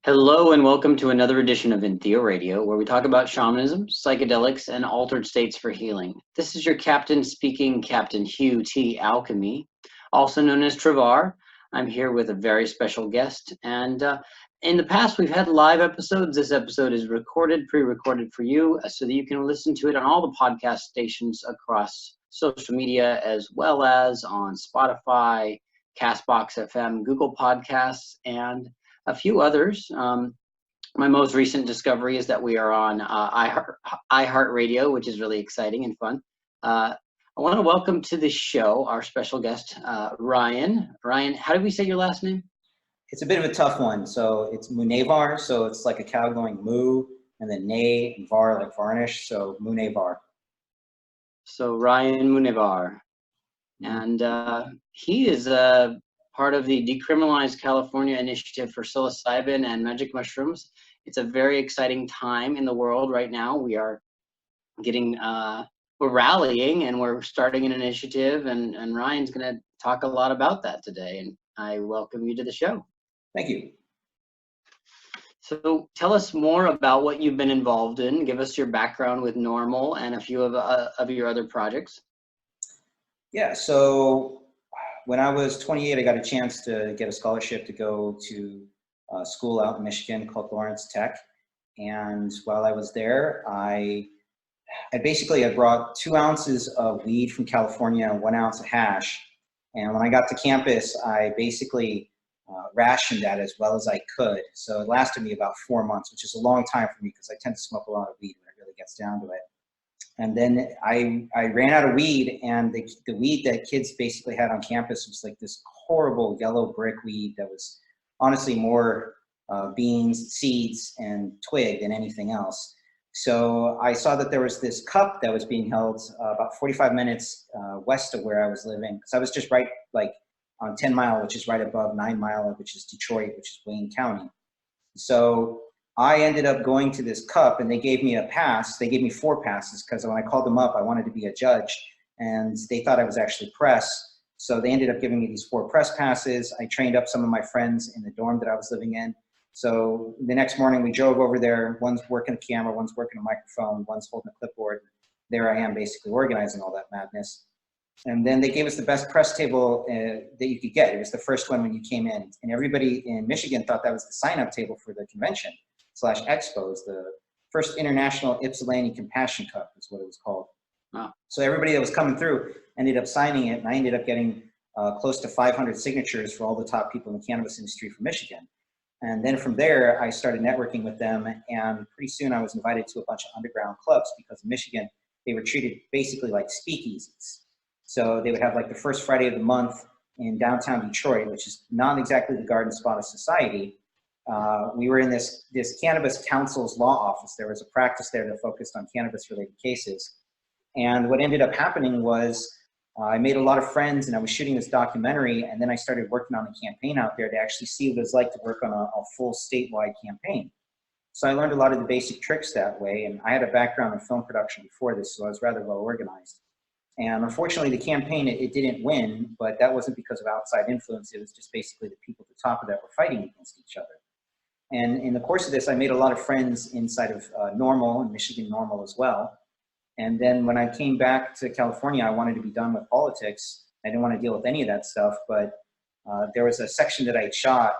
Hello and welcome to another edition of Entheo Radio, where we talk about shamanism, psychedelics, and altered states for healing. This is your captain speaking, Captain Hugh T Alkemi, also known as Trevahr. I'm here with a very special guest, and in the past we've had live episodes. This episode is recorded, pre-recorded for you, so that you can listen to it on all the podcast stations across social media, as well as on Spotify, Castbox FM, Google Podcasts, and a few others. My most recent discovery is that we are on iHeartRadio, which is really exciting and fun. I want to welcome to the show our special guest, Ryan. Ryan, how do we say your last name? It's a bit of a tough one. So it's Munevar, so it's like a cow going moo, and then nay, and var like varnish, so Munevar. So Ryan Munevar. And he is part of the Decriminalize California initiative for psilocybin and magic mushrooms. It's a very exciting time in the world right now. We are getting, we're rallying and we're starting an initiative, and Ryan's going to talk a lot about that today. And I welcome you to the show. Thank you. So tell us more about what you've been involved in. Give us your background with Normal and a few of your other projects. Yeah, so when I was 28, I got a chance to get a scholarship to go to a school out in Michigan called Lawrence Tech. And while I was there, I basically brought 2 ounces of weed from California and 1 ounce of hash. And when I got to campus, I basically rationed that as well as I could. So it lasted me about 4 months, which is a long time for me because I tend to smoke a lot of weed when it really gets down to it. And then I ran out of weed, and the weed that kids basically had on campus was like this horrible yellow brick weed that was honestly more beans, seeds, and twig than anything else. So I saw that there was this cup that was being held about 45 minutes west of where I was living, because I was just right like on 10 Mile, which is right above 9 Mile, which is Detroit, which is Wayne County. So I ended up going to this cup, and they gave me a pass. They gave me 4 passes because when I called them up, I wanted to be a judge, and they thought I was actually press. So they ended up giving me these 4 press passes. I trained up some of my friends in the dorm that I was living in. So the next morning we drove over there. One's working a camera, one's working a microphone, one's holding a clipboard. There I am basically organizing all that madness. And then they gave us the best press table that you could get. It was the first one when you came in. And everybody in Michigan thought that was the sign-up table for the convention / expos, the first International Ypsilanti Compassion Cup is what it was called. Wow. So everybody that was coming through ended up signing it, and I ended up getting close to 500 signatures for all the top people in the cannabis industry from Michigan. And then from there, I started networking with them, and pretty soon I was invited to a bunch of underground clubs because in Michigan, they were treated basically like speakeasies. So they would have like the first Friday of the month in downtown Detroit, which is not exactly the garden spot of society. We were in this Cannabis Council's law office. There was a practice there that focused on cannabis-related cases. And what ended up happening was I made a lot of friends, and I was shooting this documentary, and then I started working on a campaign out there to actually see what it's like to work on a full statewide campaign. So I learned a lot of the basic tricks that way, and I had a background in film production before this, so I was rather well organized. And unfortunately, the campaign, it didn't win, but that wasn't because of outside influence. It was just basically the people at the top of that were fighting against each other. And in the course of this, I made a lot of friends inside of Normal and Michigan Normal as well. And then when I came back to California, I wanted to be done with politics. I didn't want to deal with any of that stuff, but there was a section that I shot,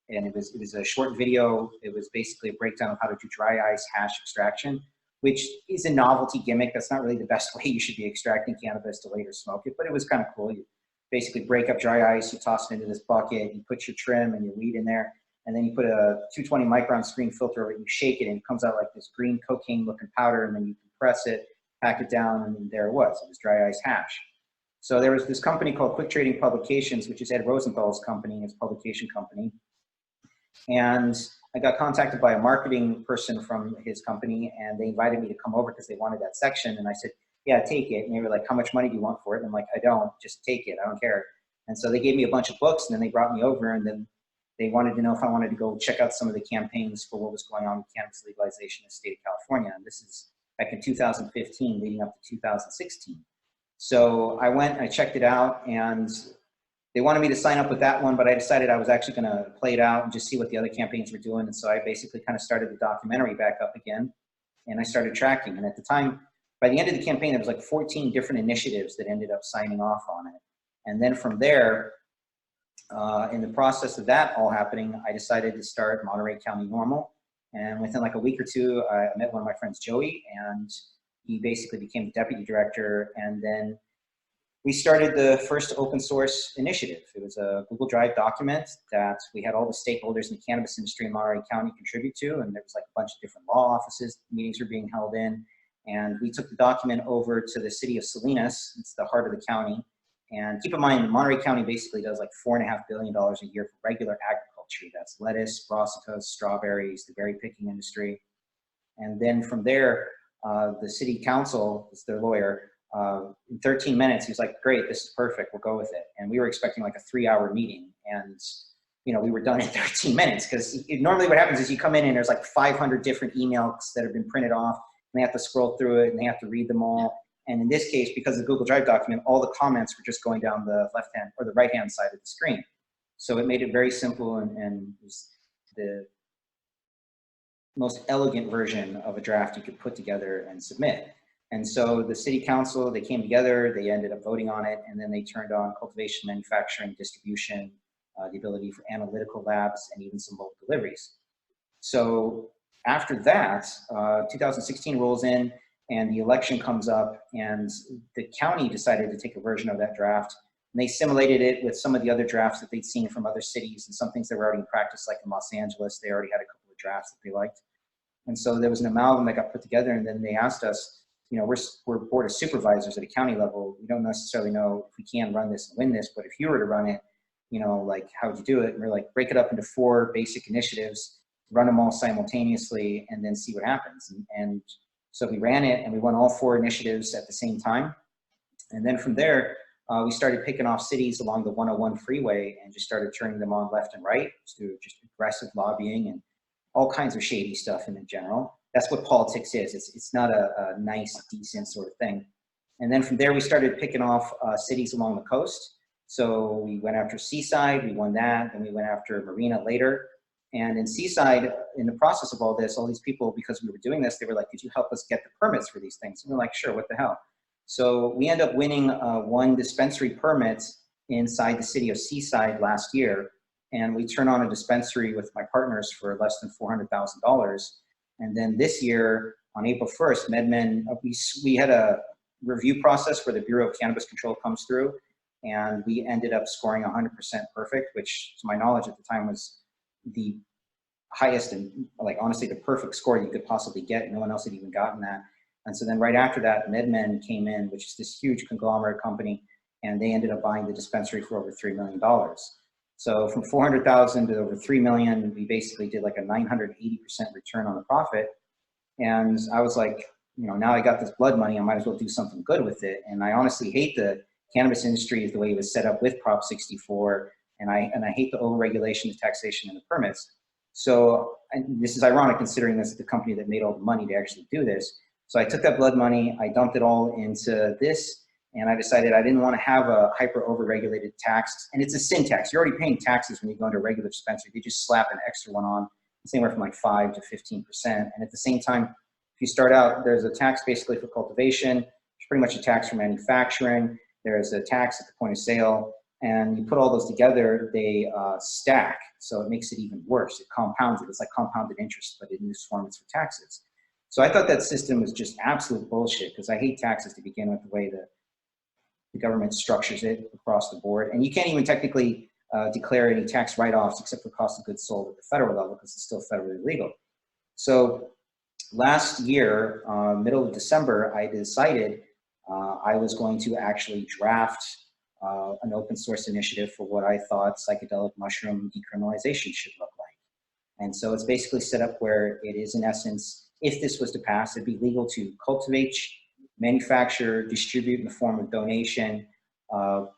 and it was a short video. It was basically a breakdown of how to do dry ice hash extraction, which is a novelty gimmick. That's not really the best way you should be extracting cannabis to later smoke it, but it was kind of cool. You basically break up dry ice, you toss it into this bucket, you put your trim and your weed in there, and then you put a 220 micron screen filter over it, you shake it, and it comes out like this green cocaine looking powder, and then you compress it, pack it down, and there it was. It was dry ice hash. So there was this company called Quick Trading Publications, which is Ed Rosenthal's company, his publication company. And I got contacted by a marketing person from his company, and they invited me to come over because they wanted that section. And I said, yeah, take it. And they were like, how much money do you want for it? And I'm like, I don't, just take it. I don't care. And so they gave me a bunch of books, and then they brought me over, and then they wanted to know if I wanted to go check out some of the campaigns for what was going on with cannabis legalization in the state of California. And this is back in 2015, leading up to 2016. So I went, I checked it out, and they wanted me to sign up with that one, but I decided I was actually going to play it out and just see what the other campaigns were doing. And so I basically kind of started the documentary back up again, and I started tracking. And at the time, by the end of the campaign, there was like 14 different initiatives that ended up signing off on it. And then from there, in the process of that all happening, I decided to start Monterey County Normal. And within like a week or two, I met one of my friends, Joey, and he basically became the deputy director. And then we started the first open source initiative. It was a Google Drive document that we had all the stakeholders in the cannabis industry in Monterey County contribute to. And there was like a bunch of different law offices, meetings were being held in. And we took the document over to the city of Salinas. It's the heart of the county. And keep in mind, Monterey County basically does like $4.5 billion a year for regular agriculture. That's lettuce, brassicas, strawberries, the berry picking industry. And then from there, the city council, is their lawyer, in 13 minutes, he was like, great, this is perfect, we'll go with it. And we were expecting like a 3-hour meeting. And you know, we were done in 13 minutes, because normally what happens is you come in and there's like 500 different emails that have been printed off, and they have to scroll through it and they have to read them all. And in this case, because of the Google Drive document, all the comments were just going down the left-hand or the right-hand side of the screen. So it made it very simple, and it was the most elegant version of a draft you could put together and submit. And so the city council, they came together, they ended up voting on it, and then they turned on cultivation, manufacturing, distribution, the ability for analytical labs, and even some bulk deliveries. So after that, 2016 rolls in, and the election comes up, and the county decided to take a version of that draft, and they simulated it with some of the other drafts that they'd seen from other cities and some things that were already in practice, like in Los Angeles. They already had a couple of drafts that they liked. And so there was an amalgam that got put together, and then they asked us, you know, we're board of supervisors at a county level. We don't necessarily know if we can run this and win this, but if you were to run it, you know, like, how would you do it? And we're like, break it up into 4 basic initiatives, run them all simultaneously, and then see what happens. And so we ran it, and we won all 4 initiatives at the same time. And then from there, we started picking off cities along the 101 freeway and just started turning them on left and right through just aggressive lobbying and all kinds of shady stuff in general. That's what politics is. It's not a nice, decent sort of thing. And then from there, we started picking off cities along the coast. So we went after Seaside, we won that, and we went after Marina later. And in Seaside, in the process of all this, all these people, because we were doing this, they were like, could you help us get the permits for these things? And we're like, sure, what the hell? So we end up winning 1 dispensary permit inside the city of Seaside last year. And we turn on a dispensary with my partners for less than $400,000. And then this year, on April 1st, MedMen, we had a review process where the Bureau of Cannabis Control comes through, and we ended up scoring 100% perfect, which to my knowledge at the time was the highest and, like, honestly, the perfect score you could possibly get. No one else had even gotten that. And so then right after that, MedMen came in, which is this huge conglomerate company, and they ended up buying the dispensary for over $3 million. So from 400,000 to over 3 million, we basically did like a 980% return on the profit. And I was like, you know, now I got this blood money, I might as well do something good with it. And I honestly hate the cannabis industry is the way it was set up with Prop 64. And I hate the overregulation, the taxation, and the permits. So, and this is ironic considering this is the company that made all the money to actually do this. So I took that blood money, I dumped it all into this, and I decided I didn't want to have a hyper overregulated tax. And it's a sin tax. You're already paying taxes when you go into a regular dispensary. They just slap an extra one on. It's anywhere from like 5 to 15%. And at the same time, if you start out, there's a tax basically for cultivation. There's pretty much a tax for manufacturing. There's a tax at the point of sale. And you put all those together, they stack. So it makes it even worse. It compounds it. It's like compounded interest, but in this form, it's for taxes. So I thought that system was just absolute bullshit, because I hate taxes to begin with, the way that the government structures it across the board. And you can't even technically declare any tax write-offs except for cost of goods sold at the federal level, because it's still federally legal. So last year, middle of December, I decided I was going to actually draft an open source initiative for what I thought psychedelic mushroom decriminalization should look like. And so it's basically set up where it is, in essence, if this was to pass, it'd be legal to cultivate, manufacture, distribute in the form of donation,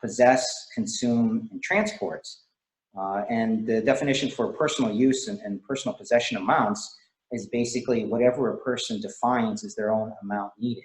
possess, consume, and transport. And the definition for personal use and personal possession amounts is basically whatever a person defines as their own amount needed.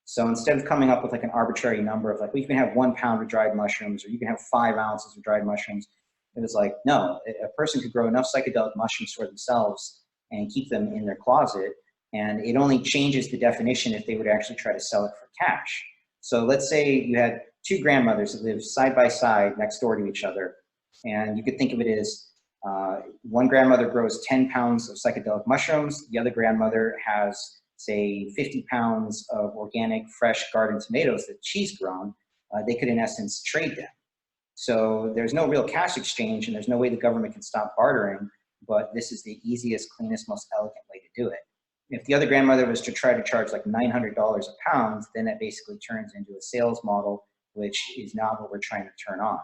So instead of coming up with like an arbitrary number of like, well, you can have 1 pound of dried mushrooms, or you can have 5 ounces of dried mushrooms, it was like, no, a person could grow enough psychedelic mushrooms for themselves and keep them in their closet. And it only changes the definition if they would actually try to sell it for cash. So let's say you had 2 grandmothers that live side by side next door to each other. And you could think of it as one grandmother grows 10 pounds of psychedelic mushrooms. The other grandmother has, say, 50 pounds of organic, fresh garden tomatoes that she's grown. They could, in essence, trade them. So there's no real cash exchange, and there's no way the government can stop bartering, but this is the easiest, cleanest, most elegant way to do it. If the other grandmother was to try to charge like $900 a pound, then that basically turns into a sales model, which is not what we're trying to turn on.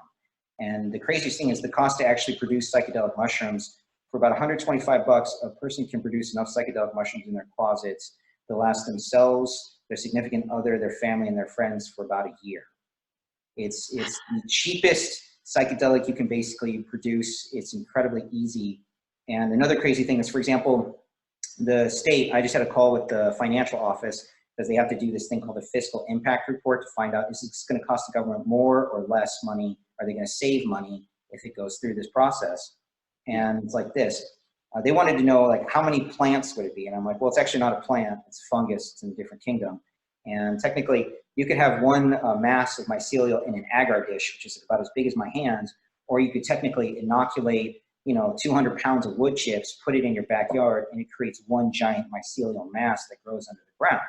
And the craziest thing is the cost to actually produce psychedelic mushrooms. For about 125 bucks, a person can produce enough psychedelic mushrooms in their closets to last themselves, their significant other, their family, and their friends for about a year. It's the cheapest psychedelic you can basically produce. It's incredibly easy. And another crazy thing is, for example, the state, I just had a call with the financial office because they have to do this thing called a fiscal impact report to find out, is this going to cost the government more or less money? Are they going to save money if it goes through this process? And it's like this. They wanted to know, like, how many plants would it be? And I'm like, well, it's actually not a plant. It's a fungus. It's in a different kingdom. And technically, you could have one mass of mycelial in an agar dish, which is about as big as my hand, or you could technically inoculate, 200 pounds of wood chips, put it in your backyard, and it creates one giant mycelial mass that grows under the ground.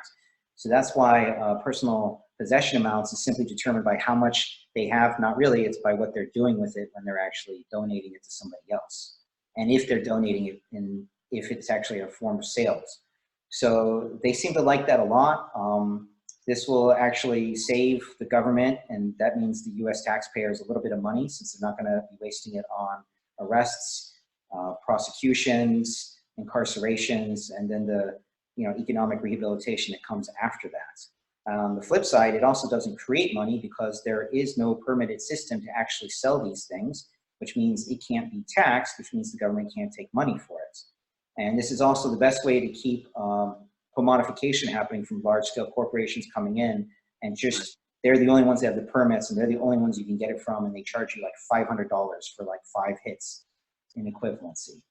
So that's why personal possession amounts is simply determined by how much they have. Not really, it's by what they're doing with it when they're actually donating it to somebody else. And if they're donating it, and if it's actually a form of sales. So they seem to like that a lot. This will actually save the government, and that means the US taxpayers a little bit of money, since they're not going to be wasting it on arrests, prosecutions, incarcerations, and then the economic rehabilitation that comes after that. On the flip side, it also doesn't create money because there is no permitted system to actually sell these things, which means it can't be taxed, which means the government can't take money for it. And this is also the best way to keep commodification happening from large-scale corporations coming in, and just they're the only ones that have the permits, and they're the only ones you can get it from, and they charge you like $500 for like 5 hits in equivalency.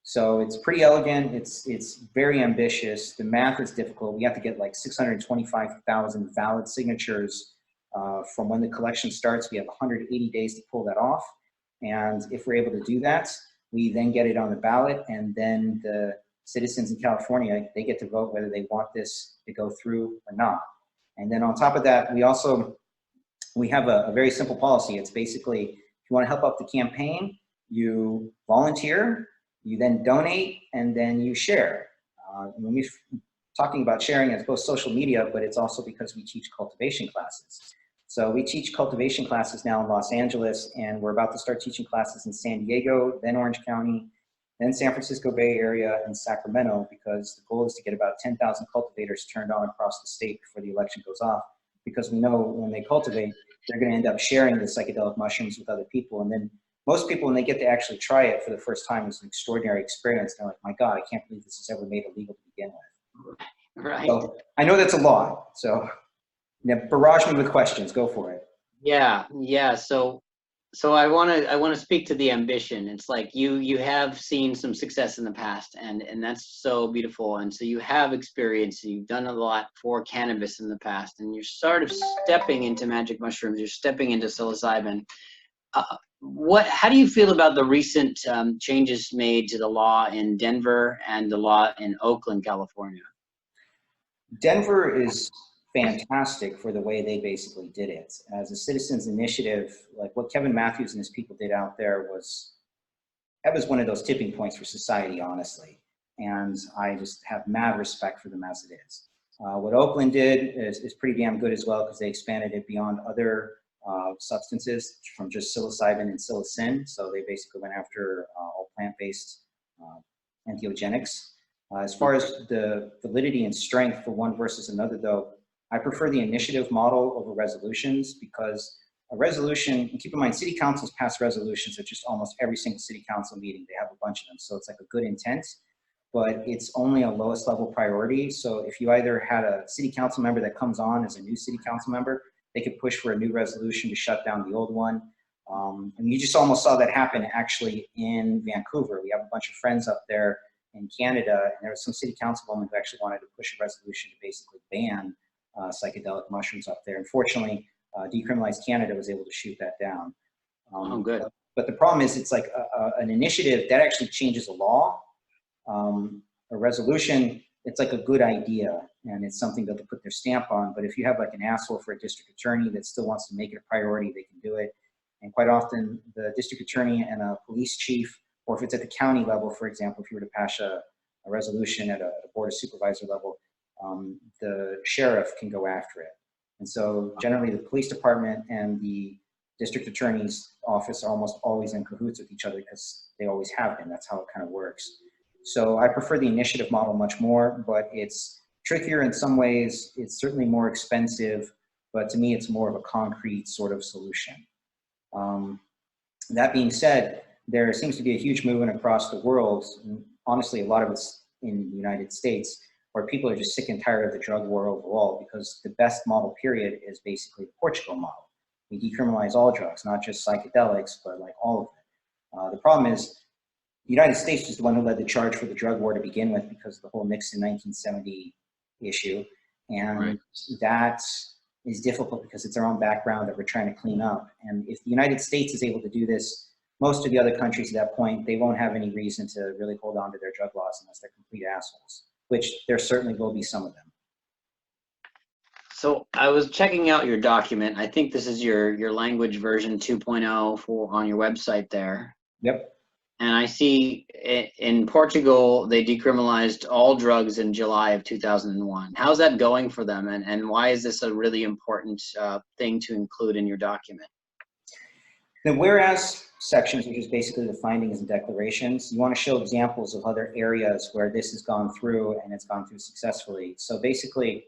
So it's pretty elegant. It's very ambitious. The math is difficult. We have to get like 625,000 valid signatures from when the collection starts. We have 180 days to pull that off. And if we're able to do that, we then get it on the ballot, and then the citizens in California, they get to vote whether they want this to go through or not. And then on top of that, we have a very simple policy. It's basically, if you want to help out the campaign, you volunteer, you then donate, and then you share. When we're talking about sharing, it's both social media, but it's also because we teach cultivation classes. So we teach cultivation classes now in Los Angeles, and we're about to start teaching classes in San Diego, then Orange County, then San Francisco Bay Area, and Sacramento, because the goal is to get about 10,000 cultivators turned on across the state before the election goes off, because we know when they cultivate, they're going to end up sharing the psychedelic mushrooms with other people. And then most people, when they get to actually try it for the first time, it's an extraordinary experience. They're like, my God, I can't believe this is ever made illegal to begin with. Right. So I know that's a lot. So barrage me with questions. Go for it. Yeah. So I want to speak to the ambition. It's like you have seen some success in the past, and that's so beautiful. And so you have experience. You've done a lot for cannabis in the past, and you're sort of stepping into magic mushrooms. You're stepping into psilocybin. How do you feel about the recent changes made to the law in Denver and the law in Oakland, California? Denver is fantastic for the way they basically did it. As a citizens initiative, like what Kevin Matthews and his people did out there was one of those tipping points for society, honestly. And I just have mad respect for them as it is. What Oakland did is pretty damn good as well, because they expanded it beyond other substances from just psilocybin and psilocin. So they basically went after all plant-based entheogenics. As far as the validity and strength for one versus another, though, I prefer the initiative model over resolutions, because a resolution, and keep in mind, city councils pass resolutions at just almost every single city council meeting. They have a bunch of them. So it's like a good intent. but it's only a lowest level priority. So if you either had a city council member that comes on as a new city council member, they could push for a new resolution to shut down the old one. And you just almost saw that happen actually in Vancouver. We have a bunch of friends up there in Canada, and there was some city councilwoman who actually wanted to push a resolution to basically ban psychedelic mushrooms up there. Unfortunately, Decriminalize Canada was able to shoot that down. Oh, good. But the problem is it's like an initiative that actually changes a law. A resolution, it's like a good idea, and it's something that they'll put their stamp on. But if you have like an asshole for a district attorney that still wants to make it a priority, they can do it. And quite often the district attorney and a police chief, or if it's at the county level, for example, if you were to pass a resolution at a board of supervisor level, the sheriff can go after it. And so generally the police department and the district attorney's office are almost always in cahoots with each other because they always have been. That's how it kind of works. So I prefer the initiative model much more, but it's trickier in some ways. It's certainly more expensive, but to me, it's more of a concrete sort of solution. That being said, there seems to be a huge movement across the world, and honestly, a lot of it's in the United States, where people are just sick and tired of the drug war overall, because the best model period is basically the Portugal model. We decriminalize all drugs, not just psychedelics, but like all of it. The problem is the United States was the one who led the charge for the drug war to begin with because of the whole Nixon 1970 issue. And that is difficult because it's our own background that we're trying to clean up. And if the United States is able to do this, most of the other countries at that point, they won't have any reason to really hold on to their drug laws unless they're complete assholes, which there certainly will be some of them. So I was checking out your document. I think this is your language version 2.0 on your website there. Yep. And I see in Portugal, they decriminalized all drugs in July of 2001. How's that going for them? And why is this a really important thing to include in your document? The whereas sections, which is basically the findings and declarations, you want to show examples of other areas where this has gone through and it's gone through successfully. So basically,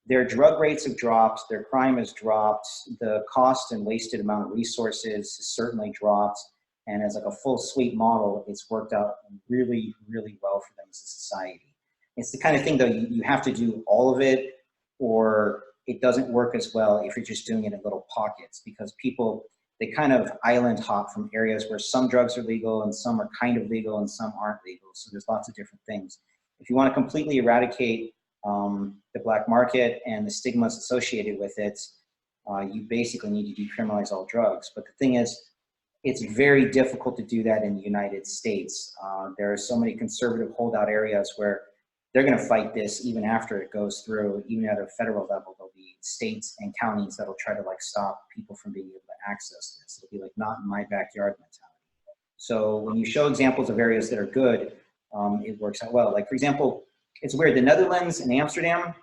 their drug rates have dropped, their crime has dropped, the cost and wasted amount of resources has certainly dropped. And as like a full suite model, it's worked out really, really well for them as a society. It's the kind of thing though, you have to do all of it, or it doesn't work as well if you're just doing it in little pockets, because people, they kind of island hop from areas where some drugs are legal and some are kind of legal and some aren't legal. So there's lots of different things. If you want to completely eradicate the black market and the stigmas associated with it, you basically need to decriminalize all drugs. But the thing is, it's very difficult to do that in the United States. There are so many conservative holdout areas where they're going to fight this even after it goes through. Even at a federal level, there'll be states and counties that'll try to like stop people from being able to access this. It'll be like not in my backyard mentality. So when you show examples of areas that are good, it works out well. Like for example, it's weird, the Netherlands and Amsterdam,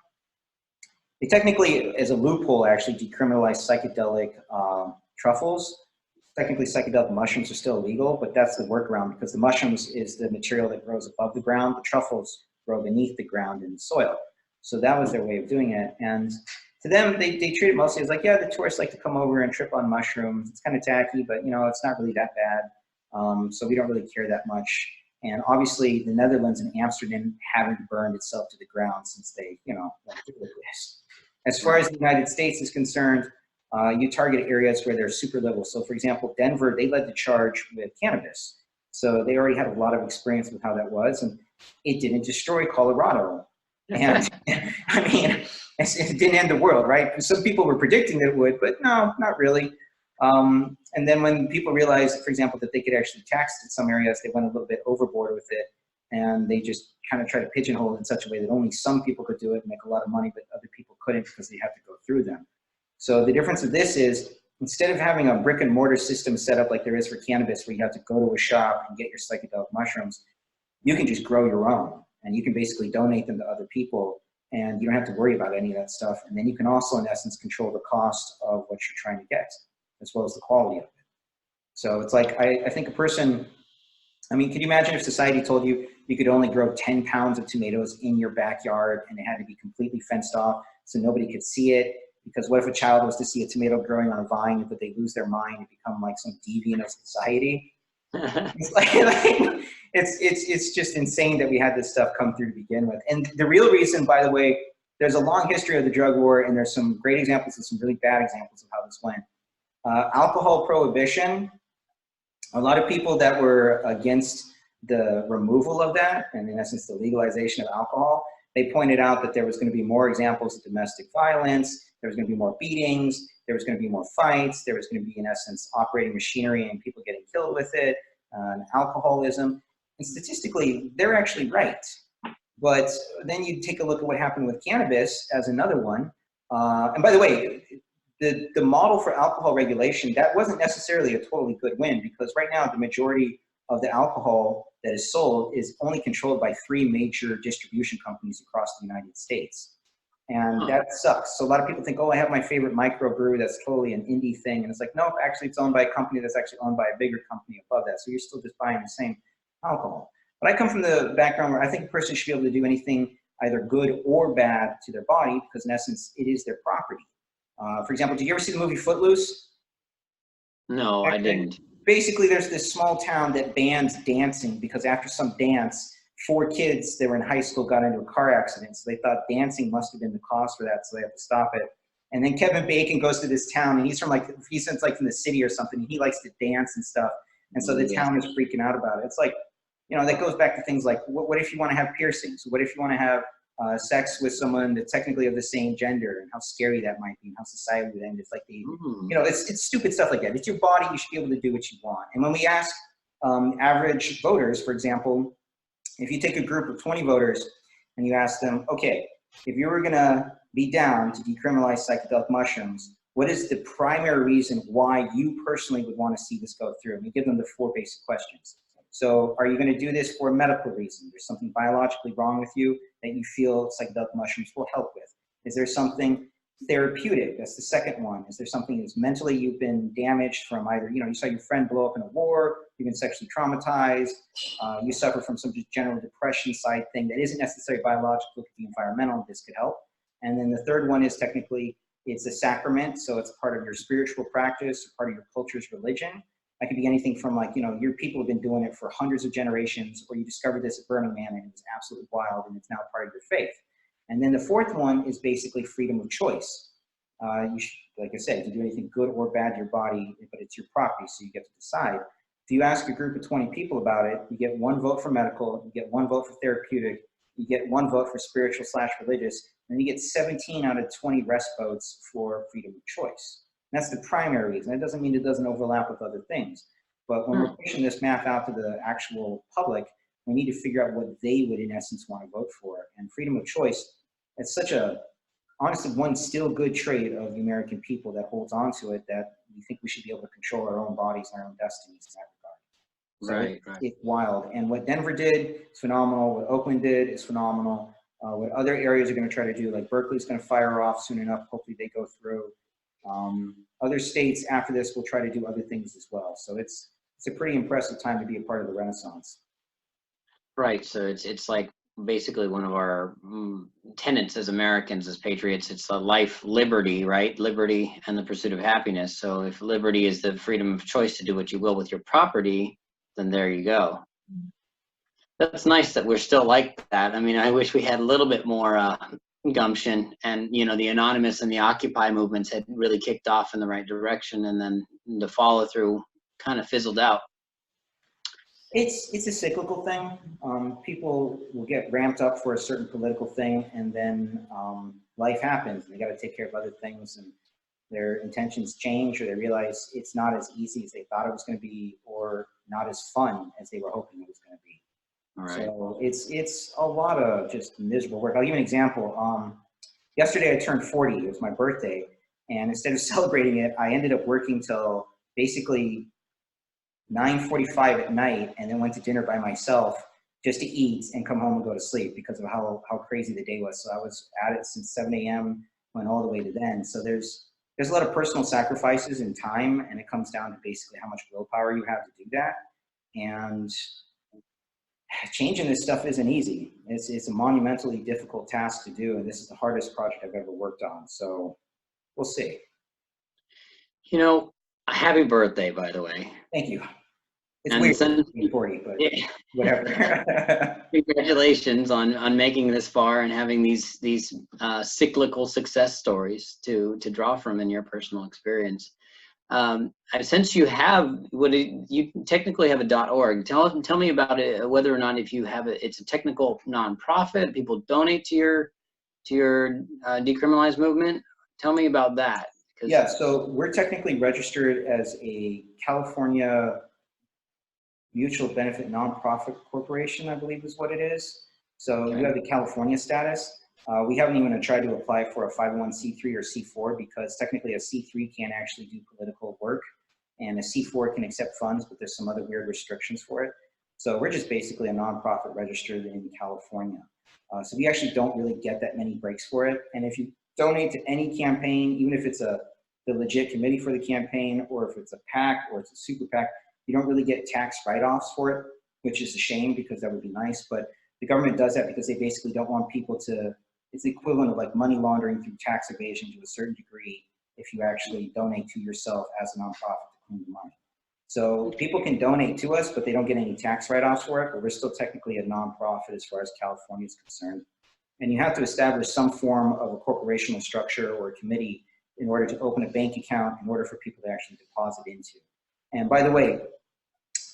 they technically, as a loophole, actually decriminalize psychedelic truffles. Technically, psychedelic mushrooms are still illegal, but that's the workaround because the mushrooms is the material that grows above the ground. The truffles grow beneath the ground in the soil. So that was their way of doing it. And to them, they treat it mostly as like, yeah, the tourists like to come over and trip on mushrooms. It's kind of tacky, but you know, it's not really that bad. So we don't really care that much. And obviously, the Netherlands and Amsterdam haven't burned itself to the ground since they, you know, went through this. As far as the United States is concerned, you target areas where they're super liberal. So for example, Denver, they led the charge with cannabis. So they already had a lot of experience with how that was, and it didn't destroy Colorado. And I mean, it didn't end the world, right? Some people were predicting that it would, but no, not really. And then when people realized, for example, that they could actually tax in some areas, they went a little bit overboard with it. And they just kind of tried to pigeonhole it in such a way that only some people could do it and make a lot of money, but other people couldn't because they had to go through them. So the difference of this is, instead of having a brick and mortar system set up like there is for cannabis, where you have to go to a shop and get your psychedelic mushrooms, you can just grow your own and you can basically donate them to other people and you don't have to worry about any of that stuff. And then you can also, in essence, control the cost of what you're trying to get, as well as the quality of it. So it's like, I think a person, I mean, can you imagine if society told you you could only grow 10 pounds of tomatoes in your backyard and it had to be completely fenced off so nobody could see it? Because what if a child was to see a tomato growing on a vine, but they lose their mind and become like some deviant of society? It's like, it's just insane that we had this stuff come through to begin with. And the real reason, by the way, there's a long history of the drug war, and there's some great examples and some really bad examples of how this went. Alcohol prohibition, a lot of people that were against the removal of that, and in essence, the legalization of alcohol, they pointed out that there was going to be more examples of domestic violence, there was going to be more beatings, there was going to be more fights, there was going to be, in essence, operating machinery and people getting killed with it, alcoholism. And statistically, they're actually right. But then you take a look at what happened with cannabis as another one. And by the way, the model for alcohol regulation, that wasn't necessarily a totally good win, because right now the majority of the alcohol that is sold is only controlled by 3 major distribution companies across the United States. And that sucks. So a lot of people think, oh, I have my favorite microbrew that's totally an indie thing. And it's like, nope, actually it's owned by a company that's actually owned by a bigger company above that. So you're still just buying the same alcohol. But I come from the background where I think a person should be able to do anything either good or bad to their body, because in essence, it is their property. For example, did you ever see the movie Footloose? No, I didn't. Basically, there's this small town that bans dancing because after some dance, 4 kids that were in high school got into a car accident. So they thought dancing must have been the cause for that, so they have to stop it. And then Kevin Bacon goes to this town, and he's from the city or something. And he likes to dance and stuff. And so the town is freaking out about it. It's like, you know, that goes back to things like, what if you want to have piercings? What if you want to have sex with someone that's technically of the same gender, and how scary that might be, and how society would end. It's like you know, it's stupid stuff like that. It's your body. You should be able to do what you want. And when we ask average voters, for example, if you take a group of 20 voters and you ask them, okay, if you were going to be down to decriminalize psychedelic mushrooms, what is the primary reason why you personally would want to see this go through? And we give them the 4 basic questions. So are you going to do this for a medical reason? There's something biologically wrong with you that you feel psychedelic mushrooms will help with. Is there something therapeutic? That's the second one. Is there something that's mentally you've been damaged from either, you know, you saw your friend blow up in a war, you've been sexually traumatized, you suffer from some just general depression side thing that isn't necessarily biological, look at the environmental, this could help. And then the third one is technically, it's a sacrament, so it's part of your spiritual practice, part of your culture's religion. That could be anything from, like, you know, your people have been doing it for hundreds of generations, or you discovered this at Burning Man and it was absolutely wild and it's now part of your faith. And then the fourth one is basically freedom of choice. You should, like I said, you can do anything good or bad to your body, but it's your property, so you get to decide. If you ask a group of 20 people about it, you get 1 vote for medical, you get 1 vote for therapeutic, you get 1 vote for spiritual/religious, and you get 17 out of 20 rest votes for freedom of choice. And that's the primary reason. That doesn't mean it doesn't overlap with other things. But when we're pushing this math out to the actual public, we need to figure out what they would, in essence, want to vote for. And freedom of choice, it's such a, honestly, one still good trait of the American people that holds on to it, that we think we should be able to control our own bodies and our own destinies in that regard. So it's wild. And what Denver did is phenomenal. What Oakland did is phenomenal. What other areas are going to try to do, like Berkeley's going to fire off soon enough. Hopefully they go through. Other states after this will try to do other things as well. So it's a pretty impressive time to be a part of the Renaissance. Right. So it's like basically one of our tenets as Americans, as patriots. It's a life, liberty, right? Liberty and the pursuit of happiness. So if liberty is the freedom of choice to do what you will with your property, then there you go. That's nice that we're still like that. I mean, I wish we had a little bit more gumption, and, you know, the Anonymous and the Occupy movements had really kicked off in the right direction, and then the follow through kind of fizzled out. It's a cyclical thing. People will get ramped up for a certain political thing, and then life happens, and they got to take care of other things, and their intentions change, or they realize it's not as easy as they thought it was going to be, or not as fun as they were hoping it was going to be. Right. So it's a lot of just miserable work. I'll give you an example. Yesterday I turned 40. It was my birthday, and instead of celebrating it, I ended up working till basically 9:45 at night, and then went to dinner by myself just to eat and come home and go to sleep because of how crazy the day was. So I was at it since 7 a.m. went all the way to then. So there's a lot of personal sacrifices in time, and it comes down to basically how much willpower you have to do that. And changing this stuff isn't easy. It's a monumentally difficult task to do, and this is the hardest project I've ever worked on. So we'll see. You know, happy birthday, by the way. Thank you. It's And way since, 40, but yeah, whatever. congratulations on making this far and having these cyclical success stories to draw from in your personal experience. Since you have you technically have a .org, tell me about it, whether or not if you have it, it's a technical nonprofit, people donate to your Decriminalize movement. Tell me about that. Yeah, so we're technically registered as a California mutual benefit nonprofit corporation, I believe is what it is. So Okay. you have the California status. We haven't even tried to apply for a 501c3 or C4 because technically a C3 can't actually do political work and a C4 can accept funds, but there's some other weird restrictions for it. So we're just basically a nonprofit registered in California. So we actually don't really get that many breaks for it. And if you donate to any campaign, even if it's the legit committee for the campaign, or if it's a PAC or it's a super PAC, you don't really get tax write-offs for it, which is a shame because that would be nice. But the government does that because they basically don't want people to, it's the equivalent of like money laundering through tax evasion to a certain degree if you actually donate to yourself as a nonprofit to clean the money. So people can donate to us, but they don't get any tax write-offs for it, but we're still technically a nonprofit as far as California is concerned. And you have to establish some form of a corporational structure or a committee in order to open a bank account in order for people to actually deposit into. And by the way,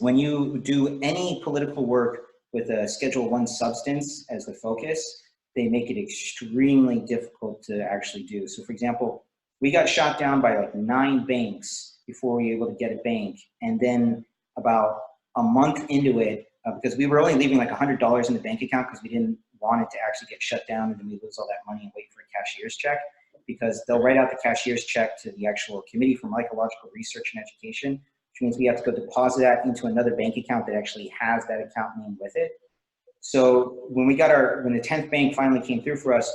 when you do any political work with a Schedule I substance as the focus, they make it extremely difficult to actually do. So for example, we got shot down by like 9 banks before we were able to get a bank. And then about a month into it, because we were only leaving like $100 in the bank account because we didn't want it to actually get shut down and then we lose all that money and wait for a cashier's check, because they'll write out the cashier's check to the actual Committee for Mycological Research and Education, which means we have to go deposit that into another bank account that actually has that account name with it. So when the 10th bank finally came through for us,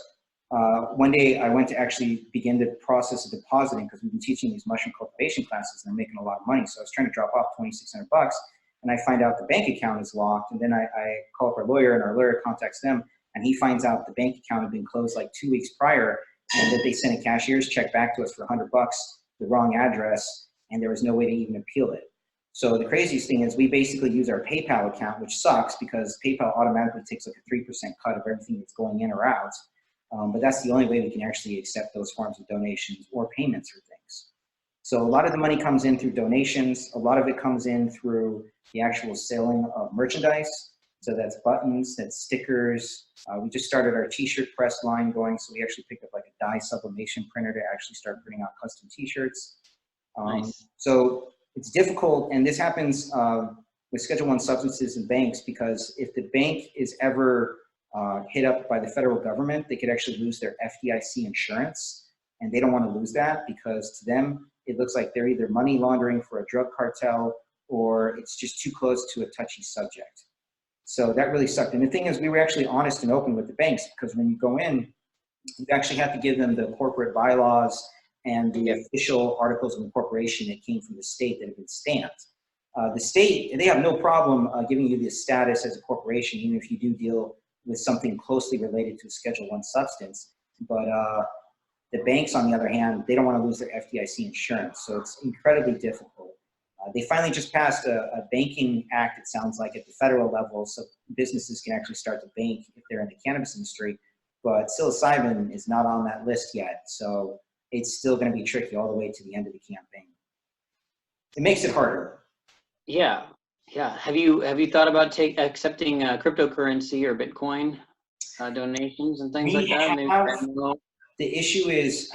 one day I went to actually begin the process of depositing because we've been teaching these mushroom cultivation classes and they're making a lot of money. So I was trying to drop off $2,600 and I find out the bank account is locked. And then I call up our lawyer and our lawyer contacts them and he finds out the bank account had been closed like 2 weeks prior and that they sent a cashier's check back to us for $100, the wrong address, and there was no way to even appeal it. So the craziest thing is we basically use our PayPal account, which sucks because PayPal automatically takes like a 3% cut of everything that's going in or out. But that's the only way we can actually accept those forms of donations or payments or things. So a lot of the money comes in through donations. A lot of it comes in through the actual selling of merchandise. So that's buttons, that's stickers. We just started our t-shirt press line going. So we actually picked up like a dye sublimation printer to actually start printing out custom t-shirts. Nice. So it's difficult, and this happens with Schedule I substances and banks, because if the bank is ever hit up by the federal government, they could actually lose their FDIC insurance, and they don't want to lose that because to them, it looks like they're either money laundering for a drug cartel or it's just too close to a touchy subject. So that really sucked. And the thing is, we were actually honest and open with the banks because when you go in, you actually have to give them the corporate bylaws and the official articles of incorporation that came from the state that have been stamped. The state, they have no problem giving you the status as a corporation, even if you do deal with something closely related to a Schedule I substance. But the banks, on the other hand, they don't want to lose their FDIC insurance. So it's incredibly difficult. They finally just passed a banking act, it sounds like, at the federal level, so businesses can actually start to bank if they're in the cannabis industry. But psilocybin is not on that list yet. So it's still going to be tricky all the way to the end of the campaign. It makes it harder. Yeah, yeah. Have you thought about accepting cryptocurrency or Bitcoin donations and things like that? Maybe the issue is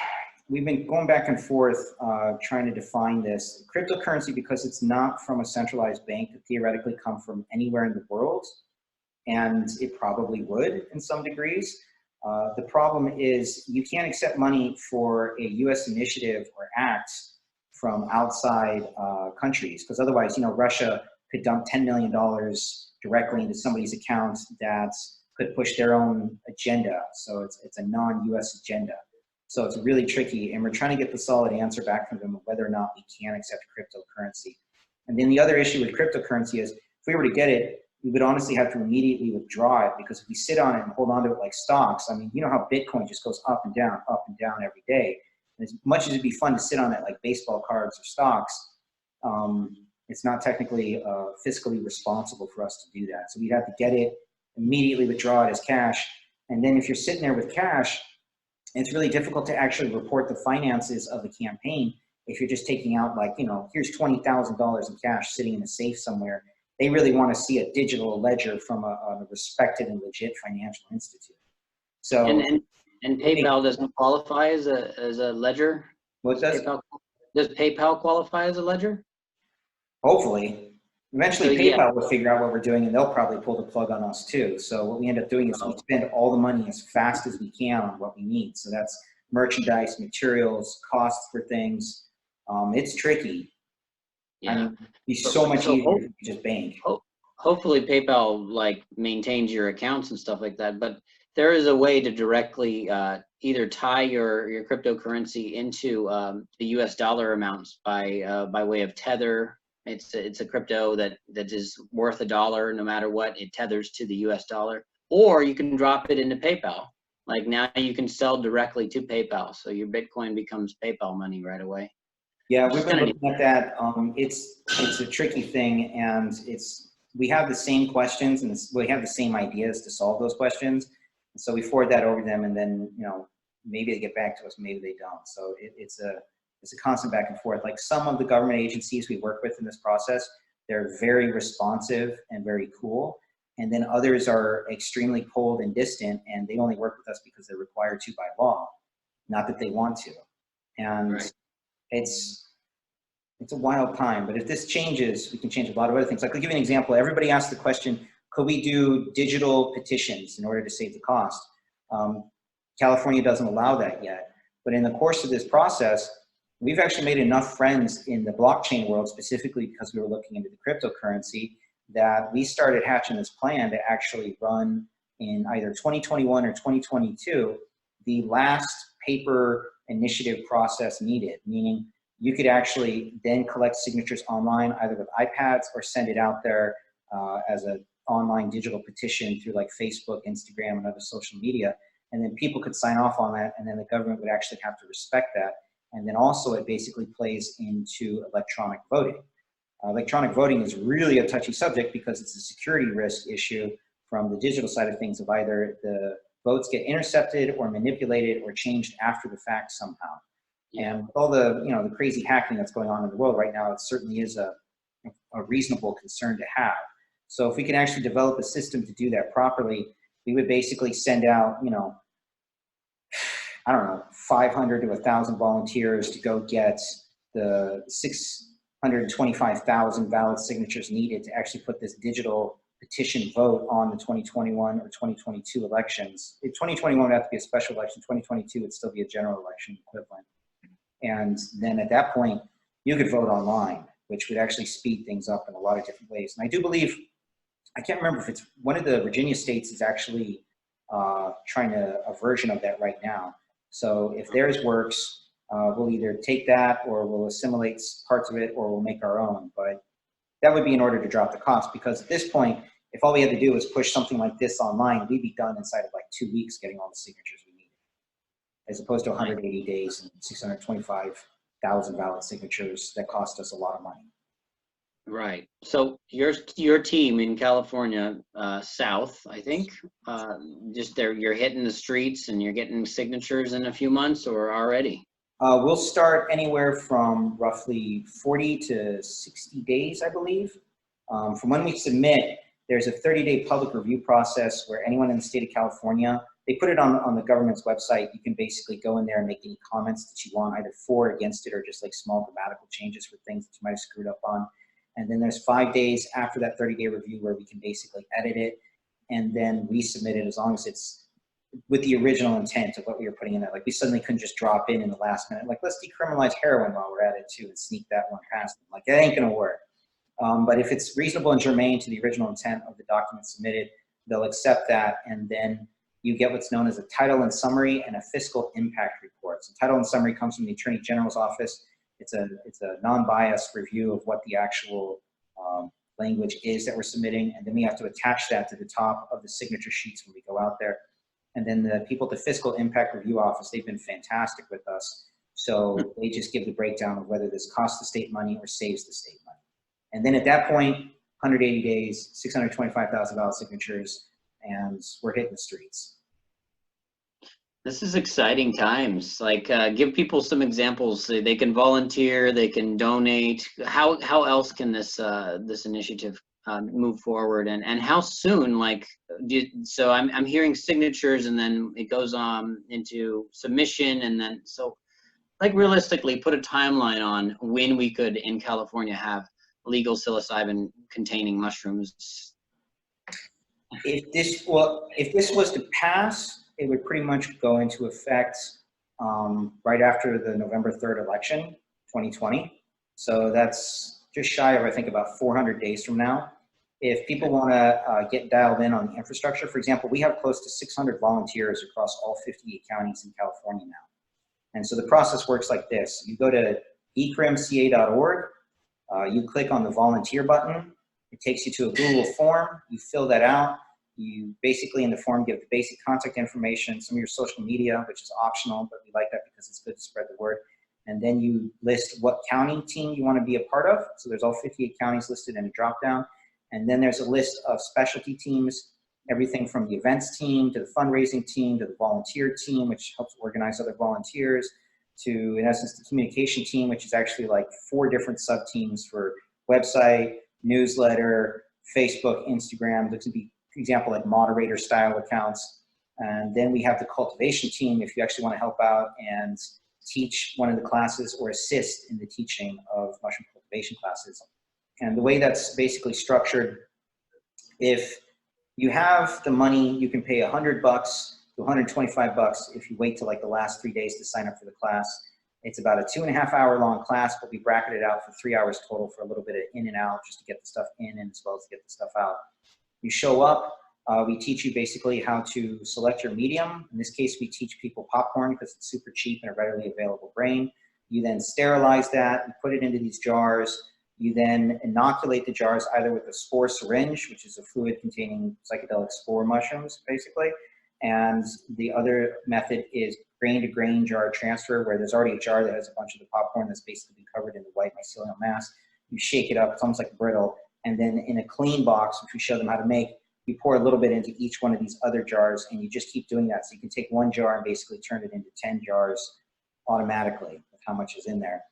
we've been going back and forth trying to define this. Cryptocurrency, because it's not from a centralized bank, could theoretically come from anywhere in the world, and it probably would in some degrees. The problem is you can't accept money for a U.S. initiative or act from outside countries, because otherwise, you know, Russia could dump $10 million directly into somebody's account that could push their own agenda. So it's a non-U.S. agenda. So it's really tricky, and we're trying to get the solid answer back from them of whether or not we can accept cryptocurrency. And then the other issue with cryptocurrency is if we were to get it, we would honestly have to immediately withdraw it, because if we sit on it and hold on to it like stocks, I mean, you know how Bitcoin just goes up and down every day. And as much as it'd be fun to sit on it like baseball cards or stocks, It's not technically fiscally responsible for us to do that. So we'd have to get it, immediately withdraw it as cash. And then if you're sitting there with cash, it's really difficult to actually report the finances of the campaign if you're just taking out, like, you know, here's $20,000 in cash sitting in a safe somewhere. They really want to see a digital ledger from a respected and legit financial institute. So and PayPal doesn't qualify as a ledger. What does? Does PayPal qualify as a ledger? Hopefully. Eventually, So, PayPal yeah. will figure out what we're doing, and they'll probably pull the plug on us too. So what we end up doing is we spend all the money as fast as we can on what we need. So that's merchandise, materials, costs for things. It's tricky. Yeah. I mean, it's so much easier if you just bank. Hopefully PayPal like maintains your accounts and stuff like that, but there is a way to directly either tie your cryptocurrency into the US dollar amounts by way of Tether. It's a crypto that is worth $1 no matter what. It tethers to the US dollar, or you can drop it into PayPal. Like now you can sell directly to PayPal, so your Bitcoin becomes PayPal money right away. Yeah, we've been looking at that. It's a tricky thing, and we have the same questions and we have the same ideas to solve those questions. And so we forward that over to them, and then, you know, maybe they get back to us, maybe they don't. So it's a constant back and forth. Like some of the government agencies we work with in this process, they're very responsive and very cool. And then others are extremely cold and distant, and they only work with us because they're required to by law, not that they want to. And right. It's a wild time, but if this changes, we can change a lot of other things. Like, I'll give you an example. Everybody asked the question, could we do digital petitions in order to save the cost? California doesn't allow that yet. But in the course of this process, we've actually made enough friends in the blockchain world, specifically because we were looking into the cryptocurrency, that we started hatching this plan to actually run in either 2021 or 2022, the last paper initiative process needed, meaning you could actually then collect signatures online, either with iPads or send it out there as an online digital petition through like Facebook, Instagram, and other social media. And then people could sign off on that, and then the government would actually have to respect that. And then also it basically plays into electronic voting. Electronic voting is really a touchy subject because it's a security risk issue from the digital side of things, of either the votes get intercepted or manipulated or changed after the fact somehow. Yeah. And with all the, you know, the crazy hacking that's going on in the world right now, it certainly is a reasonable concern to have. So if we can actually develop a system to do that properly, we would basically send out, you know, I don't know, 500 to 1,000 volunteers to go get the 625,000 valid signatures needed to actually put this digital petition vote on the 2021 or 2022 elections. In 2021 would have to be a special election. 2022 would still be a general election equivalent. And then at that point, you could vote online, which would actually speed things up in a lot of different ways. And I do believe, I can't remember if it's one of the Virginia states is actually trying a version of that right now. So if theirs works, we'll either take that or we'll assimilate parts of it or we'll make our own. But that would be in order to drop the cost, because at this point, if all we had to do was push something like this online, we'd be done inside of like 2 weeks getting all the signatures we needed, as opposed to 180 days and 625,000 valid signatures that cost us a lot of money. Right. So your team in California, South, I think, just there, you're hitting the streets and you're getting signatures in a few months, or already? We'll start anywhere from roughly 40 to 60 days, I believe. From when we submit, there's a 30-day public review process where anyone in the state of California, they put it on the government's website. You can basically go in there and make any comments that you want, either for or against it, or just like small grammatical changes for things that you might have screwed up on. And then there's 5 days after that 30-day review where we can basically edit it and then resubmit it, as long as it's with the original intent of what we were putting in there. Like, we suddenly couldn't just drop in the last minute, like, let's decriminalize heroin while we're at it too, and sneak that one past them. Like, that ain't gonna work. But if it's reasonable and germane to the original intent of the document submitted, they'll accept that, and then you get what's known as a title and summary and a fiscal impact report. So title and summary comes from the Attorney General's office. It's a non-biased review of what the actual language is that we're submitting, and then we have to attach that to the top of the signature sheets when we go out there. And then the people at the Fiscal Impact Review Office, they've been fantastic with us. So they just give the breakdown of whether this costs the state money or saves the state money. And then at that point, 180 days, 625,000 ballot signatures, and we're hitting the streets. This is exciting times. Like, give people some examples. They can volunteer, they can donate. How else can this this initiative move forward, and how soon? Like, so I'm hearing signatures, and then it goes on into submission, and then so, like, realistically, put a timeline on when we could in California have legal psilocybin containing mushrooms. If this was to pass, it would pretty much go into effect right after the November 3rd election, 2020. So that's just shy of, I think, about 400 days from now. If people want to get dialed in on the infrastructure, for example, we have close to 600 volunteers across all 58 counties in California now. And so the process works like this. You go to decrimca.org, you click on the volunteer button. It takes you to a Google form. You fill that out. You basically in the form give the basic contact information, some of your social media, which is optional, but we like that because it's good to spread the word. And then you list what county team you want to be a part of. So there's all 58 counties listed in a drop down. And then there's a list of specialty teams, everything from the events team to the fundraising team to the volunteer team, which helps organize other volunteers, to, in essence, the communication team, which is actually like 4 different sub teams for website, newsletter, Facebook, Instagram. There could be, for example, like moderator style accounts. And then we have the cultivation team if you actually want to help out and teach one of the classes or assist in the teaching of mushroom cultivation classes. And the way that's basically structured, if you have the money, you can pay $100 to $125 if you wait till like the last 3 days to sign up for the class. It's about a 2.5 hour long class, but we bracketed out for 3 hours total for a little bit of in and out just to get the stuff in and as well as to get the stuff out. You show up, we teach you basically how to select your medium. In this case, we teach people popcorn because it's super cheap and a readily available grain. You then sterilize that, you put it into these jars. You then inoculate the jars either with a spore syringe, which is a fluid containing psychedelic spore mushrooms, basically. And the other method is grain-to-grain jar transfer, where there's already a jar that has a bunch of the popcorn that's basically covered in the white mycelial mass. You shake it up, it's almost like brittle. And then in a clean box, which we show them how to make, you pour a little bit into each one of these other jars, and you just keep doing that. So you can take one jar and basically turn it into 10 jars automatically with how much is in there.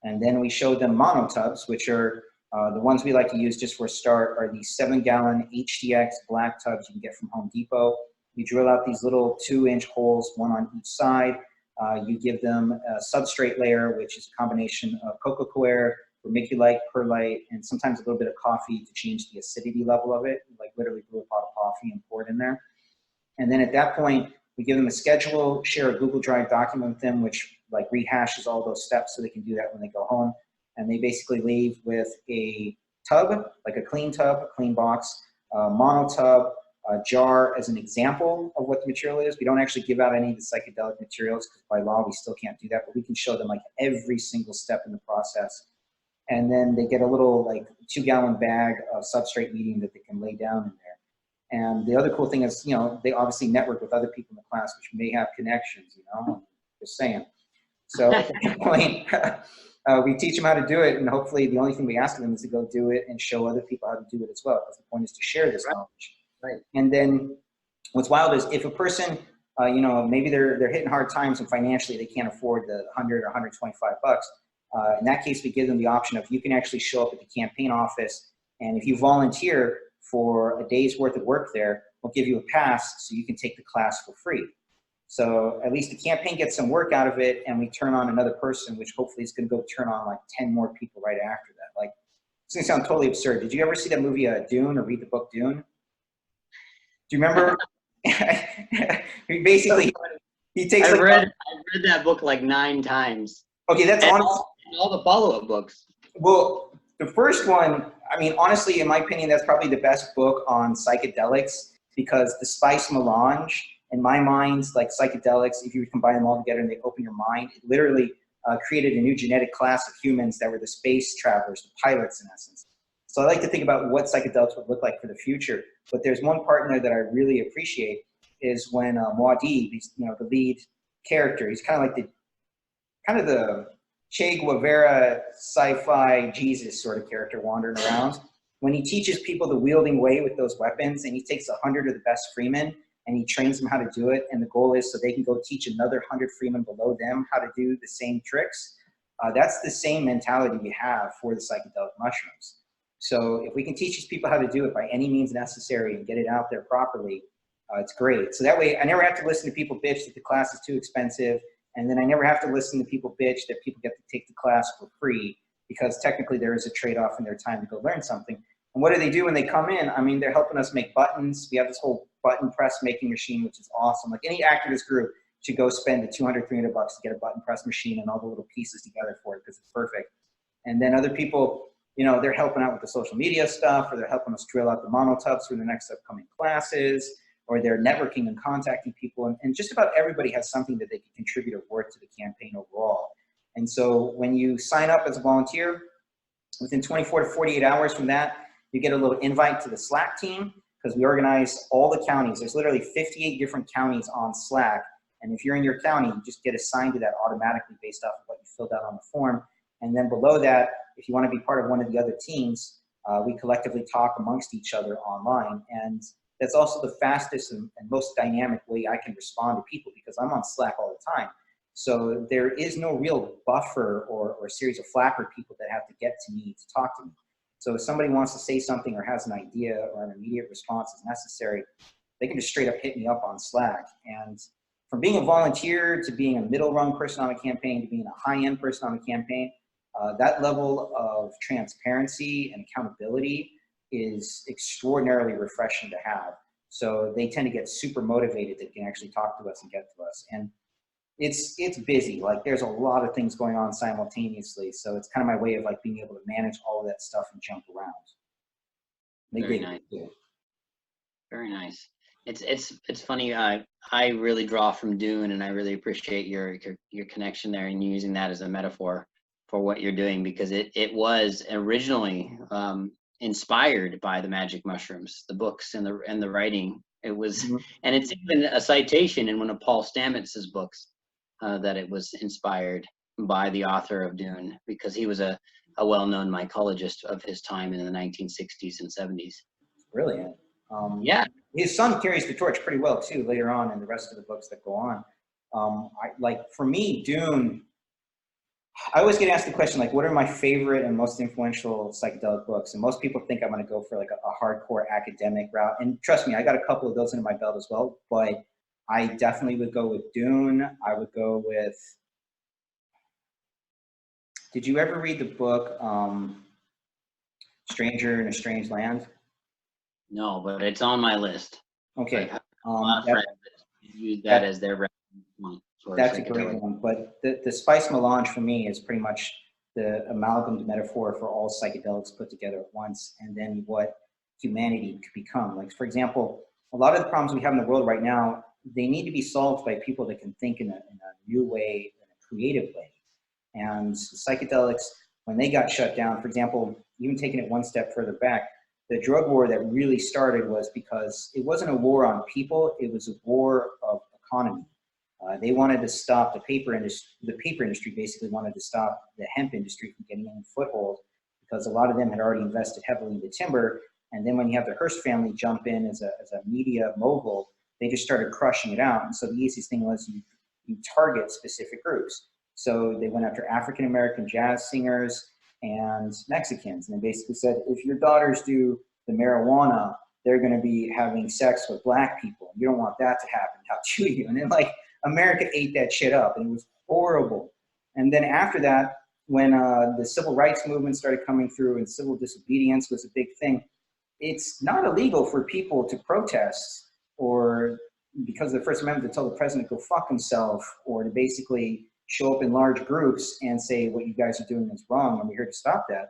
And then we showed them monotubs, which are the ones we like to use just for a start are these 7-gallon HDX black tubs you can get from Home Depot. You drill out these little 2-inch holes, one on each side. You give them a substrate layer, which is a combination of cocoa coir, vermiculite, perlite, and sometimes a little bit of coffee to change the acidity level of it. Like literally brew a pot of coffee and pour it in there. And then at that point, we give them a schedule, share a Google Drive document with them, which like rehashes all those steps so they can do that when they go home. And they basically leave with a tub, like a clean tub, a clean box, a mono tub, a jar as an example of what the material is. We don't actually give out any of the psychedelic materials because by law we still can't do that, but we can show them like every single step in the process. And then they get a little like 2-gallon bag of substrate medium that they can lay down in there. And the other cool thing is, you know, they obviously network with other people in the class, which may have connections, you know, just saying. So at that point, we teach them how to do it, and hopefully the only thing we ask them is to go do it and show other people how to do it as well, because the point is to share this knowledge. Right. And then what's wild is if a person, you know, maybe they're hitting hard times and financially they can't afford the 100 or $125. In that case, we give them the option of you can actually show up at the campaign office, and if you volunteer for a day's worth of work there, we'll give you a pass so you can take the class for free. So at least the campaign gets some work out of it, and we turn on another person, which hopefully is going to go turn on like 10 more people right after that. Like, it's going to sound totally absurd. Did you ever see that movie Dune or read the book Dune? Do you remember? Basically, he takes. I've read that book like 9 times. Okay, that's honest. All the follow-up books. Well, the first one, I mean, honestly, in my opinion, that's probably the best book on psychedelics because the spice melange, in my mind, like psychedelics, if you combine them all together and they open your mind, it literally created a new genetic class of humans that were the space travelers, the pilots in essence. So I like to think about what psychedelics would look like for the future. But there's one part in there that I really appreciate is when Muad'Dib, he's, you know, the lead character, he's kind of like the Che Guevara sci-fi Jesus sort of character wandering around. When he teaches people the wielding way with those weapons, and he takes 100 of the best freemen and he trains them how to do it, and the goal is so they can go teach another 100 freemen below them how to do the same tricks. That's the same mentality we have for the psychedelic mushrooms. So if we can teach these people how to do it by any means necessary and get it out there properly, it's great. So that way I never have to listen to people bitch that the class is too expensive, and then I never have to listen to people bitch that people get to take the class for free, because technically there is a trade-off in their time to go learn something. And what do they do when they come in? I mean, they're helping us make buttons. We have this whole button press making machine, which is awesome. Like any activist group should go spend the 200, 300 bucks to get a button press machine and all the little pieces together for it, because it's perfect. And then other people, you know, they're helping out with the social media stuff, or they're helping us drill out the monotubs for the next upcoming classes, or they're networking and contacting people. And just about everybody has something that they can contribute or worth to the campaign overall. And so when you sign up as a volunteer, within 24 to 48 hours from that, you get a little invite to the Slack team, because we organize all the counties. There's literally 58 different counties on Slack. And if you're in your county, you just get assigned to that automatically based off of what you filled out on the form. And then below that, if you want to be part of one of the other teams, we collectively talk amongst each other online. And that's also the fastest and most dynamic way I can respond to people, because I'm on Slack all the time. So there is no real buffer or a series of flapper people that have to get to me to talk to me. So if somebody wants to say something or has an idea or an immediate response is necessary, they can just straight up hit me up on Slack. And from being a volunteer to being a middle rung person on a campaign to being a high end person on a campaign, that level of transparency and accountability is extraordinarily refreshing to have. So they tend to get super motivated that can actually talk to us and get to us. And it's busy. Like there's a lot of things going on simultaneously. So it's kind of my way of like being able to manage all of that stuff and jump around. Very nice. Very nice. It's funny. I really draw from Dune, and I really appreciate your connection there and using that as a metaphor for what you're doing, because it was originally inspired by the magic mushrooms, the books and the writing. It was, and it's even a citation in one of Paul Stamets's books that it was inspired by the author of Dune, because he was a well-known mycologist of his time in the 1960s and 70s. Brilliant. Yeah. His son carries the torch pretty well too later on in the rest of the books that go on. Like for me, Dune, I always get asked the question, like, what are my favorite and most influential psychedelic books? And most people think I'm going to go for like a hardcore academic route. And trust me, I got a couple of those under my belt as well, but I definitely would go with Dune. I would go with, did you ever read the book, Stranger in a Strange Land? No, but it's on my list. Okay. Use that as their reference. That's a great one. But the spice melange for me is pretty much the amalgamed metaphor for all psychedelics put together at once, and then what humanity could become. Like, for example, a lot of the problems we have in the world right now, they need to be solved by people that can think in a new way, in a creative way. And psychedelics, when they got shut down, for example, even taking it one step further back, the drug war that really started was because it wasn't a war on people, it was a war of economy. They wanted to stop the paper industry. The paper industry basically wanted to stop the hemp industry from getting any foothold, because a lot of them had already invested heavily into timber. And then when you have the Hearst family jump in as a media mogul, they just started crushing it out. And so the easiest thing was you target specific groups. So they went after African-American jazz singers and Mexicans. And they basically said, if your daughters do the marijuana, they're going to be having sex with black people. You don't want that to happen. How do you? And then like America ate that shit up, and it was horrible. And then after that, when the civil rights movement started coming through and civil disobedience was a big thing, it's not illegal for people to protest, or because of the First Amendment to tell the president to go fuck himself, or to basically show up in large groups and say what you guys are doing is wrong and we're here to stop that.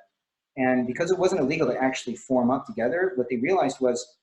And because it wasn't illegal to actually form up together, what they realized was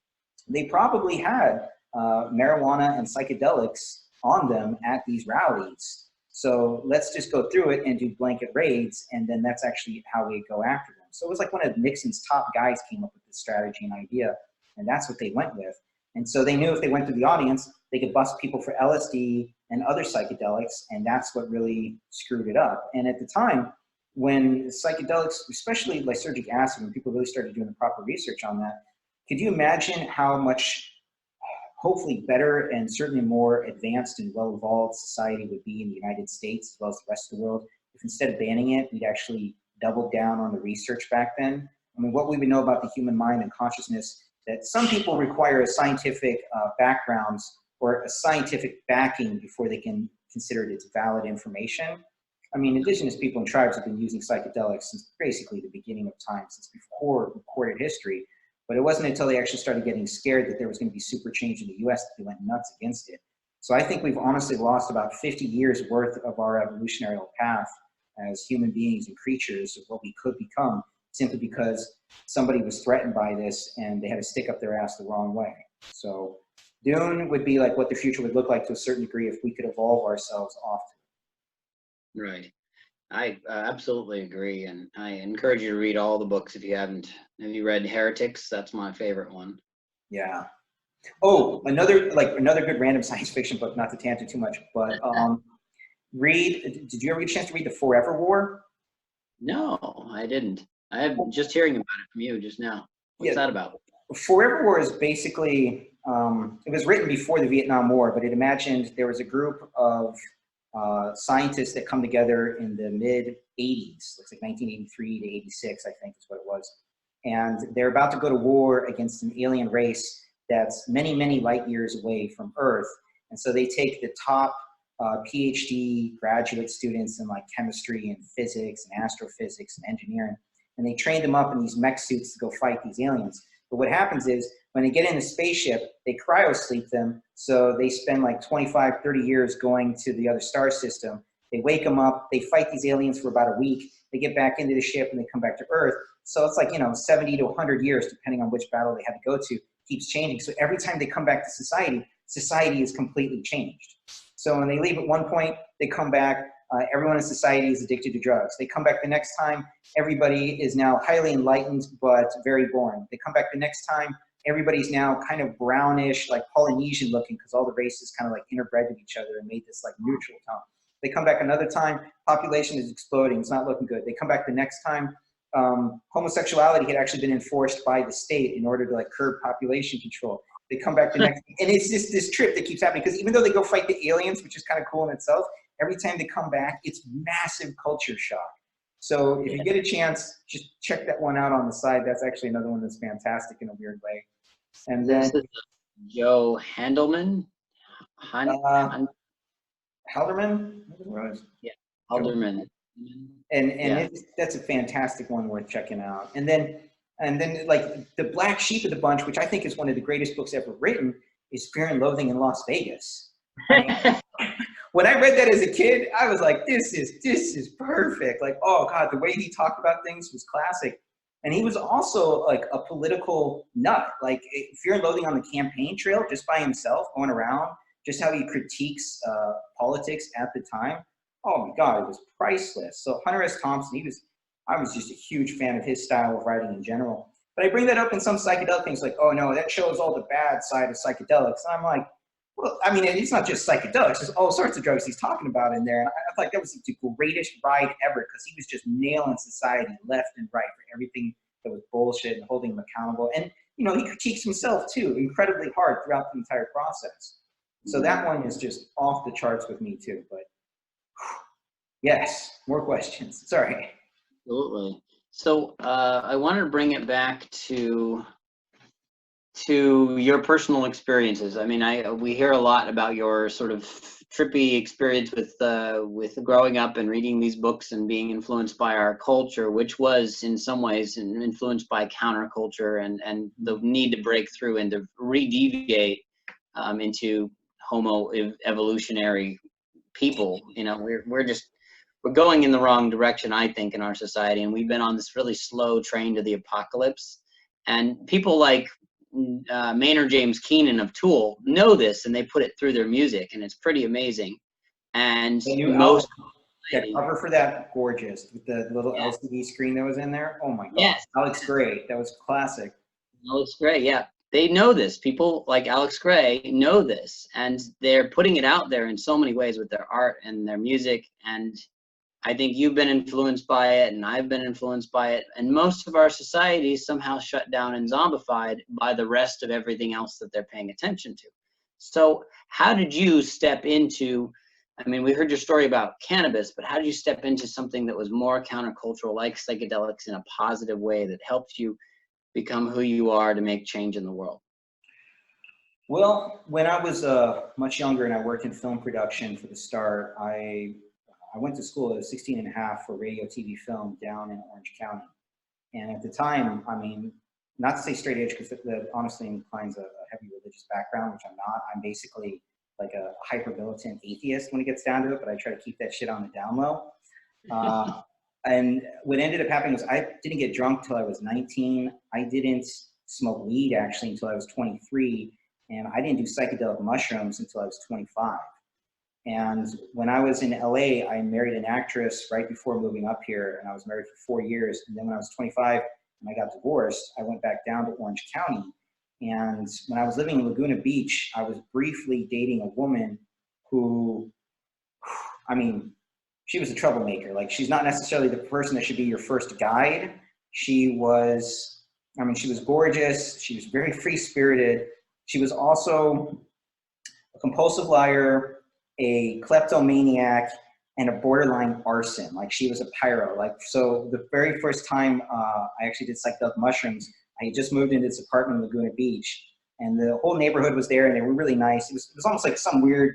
they probably had marijuana and psychedelics on them at these rallies. So let's just go through it and do blanket raids, and then that's actually how we go after them. So it was like one of Nixon's top guys came up with this strategy and idea, and that's what they went with. And so they knew if they went to the audience, they could bust people for LSD, and other psychedelics, and that's what really screwed it up. And at the time, when psychedelics, especially lysergic acid, when people really started doing the proper research on that, could you imagine how much hopefully better and certainly more advanced and well-evolved society would be in the United States as well as the rest of the world if instead of banning it, we'd actually doubled down on the research back then? I mean, what we would know about the human mind and consciousness, that some people require a scientific backgrounds or a scientific backing before they can consider it as valid information. I mean, indigenous people and tribes have been using psychedelics since basically the beginning of time, since before recorded history. But it wasn't until they actually started getting scared that there was going to be super change in the US that they went nuts against it. So I think we've honestly lost about 50 years worth of our evolutionary path as human beings and creatures of what we could become, simply because somebody was threatened by this and they had to stick up their ass the wrong way. So Dune would be like what the future would look like to a certain degree if we could evolve ourselves off to it. Right. I absolutely agree, and I encourage you to read all the books if you haven't. Have you read Heretics? That's my favorite one. Yeah. Oh, another good random science fiction book, not to tangent too much, but did you ever get a chance to read The Forever War? No, I didn't. I have just hearing about it from you just now. What's that about? Forever War is basically, it was written before the Vietnam War, but it imagined there was a group of scientists that come together in the mid-'80s, looks like 1983 to 86, I think is what it was. And they're about to go to war against an alien race that's many, many light years away from Earth. And so they take the top PhD graduate students in like chemistry and physics and astrophysics and engineering, and they train them up in these mech suits to go fight these aliens. But what happens is when they get in the spaceship, they cryosleep them. So they spend like 25, 30 years going to the other star system. They wake them up, they fight these aliens for about a week. They get back into the ship and they come back to Earth. So it's like, 70 to 100 years, depending on which battle they had to go to, keeps changing. So every time they come back to society, society is completely changed. So when they leave at one point, they come back, everyone in society is addicted to drugs. They come back the next time, everybody is now highly enlightened, but very boring. They come back the next time, everybody's now kind of brownish, like Polynesian looking, because all the races kind of like interbred with each other and made this like neutral tone. They come back another time, population is exploding, it's not looking good. They come back the next time, homosexuality had actually been enforced by the state in order to like curb population control. They come back the next, and it's just this trip that keeps happening, because even though they go fight the aliens, which is kind of cool in itself, every time they come back, it's massive culture shock. So if you get a chance, just check that one out on the side. That's actually another one that's fantastic in a weird way. And then Joe Handelman. Halderman. Yeah, Halderman. And that's a fantastic one worth checking out. And then like the black sheep of the bunch, which I think is one of the greatest books ever written, is Fear and Loathing in Las Vegas. When I read that as a kid, I was like, this is perfect. Like, oh God, the way he talked about things was classic. And he was also like a political nut, like Fear and Loathing on the campaign trail, just by himself going around, just how he critiques politics at the time. Oh my God, it was priceless. So Hunter S. Thompson, I was just a huge fan of his style of writing in general. But I bring that up in some psychedelic things like, oh no, that shows all the bad side of psychedelics. And I'm like, well, I mean, it's not just psychedelics, there's all sorts of drugs he's talking about in there. And I thought that was the greatest ride ever, because he was just nailing society left and right for everything that was bullshit and holding him accountable. And, he critiques himself too, incredibly hard throughout the entire process. So that one is just off the charts with me too. But yes, more questions. Sorry. Absolutely. So I wanted to bring it back to your personal experiences. I mean, we hear a lot about your sort of trippy experience with growing up and reading these books and being influenced by our culture, which was in some ways influenced by counterculture and the need to break through and to re-deviate into homo evolutionary people. We're going in the wrong direction, I think, in our society, and we've been on this really slow train to the apocalypse. And people like Maynard James Keenan of Tool know this, and they put it through their music, and it's pretty amazing. And that cover for that, gorgeous, with the little LCD screen that was in there. Oh my God, yes. That looks great. That was classic. That looks great, yeah. they know this. People like Alex Gray know this, and they're putting it out there in so many ways with their art and their music. And I think you've been influenced by it, and I've been influenced by it. And most of our society is somehow shut down and zombified by the rest of everything else that they're paying attention to. So how did you step into, I mean, we heard your story about cannabis, but how did you step into something that was more countercultural, like psychedelics, in a positive way that helped you become who you are to make change in the world? Well, when I was much younger and I worked in film production for the start, I went to school at 16 and a half for radio, TV, film down in Orange County. And at the time, I mean, not to say straight edge, because that honestly inclines a heavy religious background, which I'm not. I'm basically like a hyper militant atheist when it gets down to it, but I try to keep that shit on the down low. And what ended up happening was I didn't get drunk till I was 19. I didn't smoke weed actually until I was 23. And I didn't do psychedelic mushrooms until I was 25. And when I was in LA, I married an actress right before moving up here, and I was married for 4 years. And then when I was 25 and I got divorced, I went back down to Orange County. And when I was living in Laguna Beach, I was briefly dating a woman who, I mean, she was a troublemaker. Like, she's not necessarily the person that should be your first guide. She was, I mean, she was gorgeous. She was very free-spirited. She was also a compulsive liar, a kleptomaniac, and a borderline arson. Like, she was a pyro. Like, so the very first time I actually did psychedelic mushrooms, I had just moved into this apartment in Laguna Beach, and the whole neighborhood was there, and they were really nice. It was almost like some weird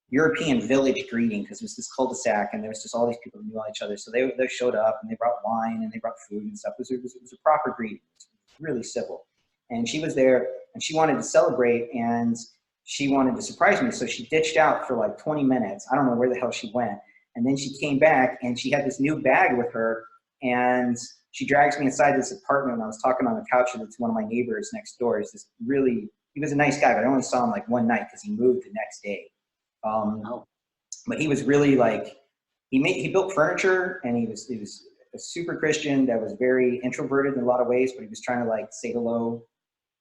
European village greeting, because it was this cul-de-sac, and there was just all these people who knew all each other. So they showed up, and they brought wine, and they brought food and stuff. It was a proper greeting. It was really civil. And she was there, and she wanted to celebrate, and she wanted to surprise me. So she ditched out for like 20 minutes. I don't know where the hell she went. And then she came back, and she had this new bag with her, and she drags me inside this apartment, and I was talking on the couch with one of my neighbors next door. He's this really, he was a nice guy, but I only saw him like one night because he moved the next day. But he was really like, he built furniture, and he was a super Christian that was very introverted in a lot of ways, but he was trying to like say hello.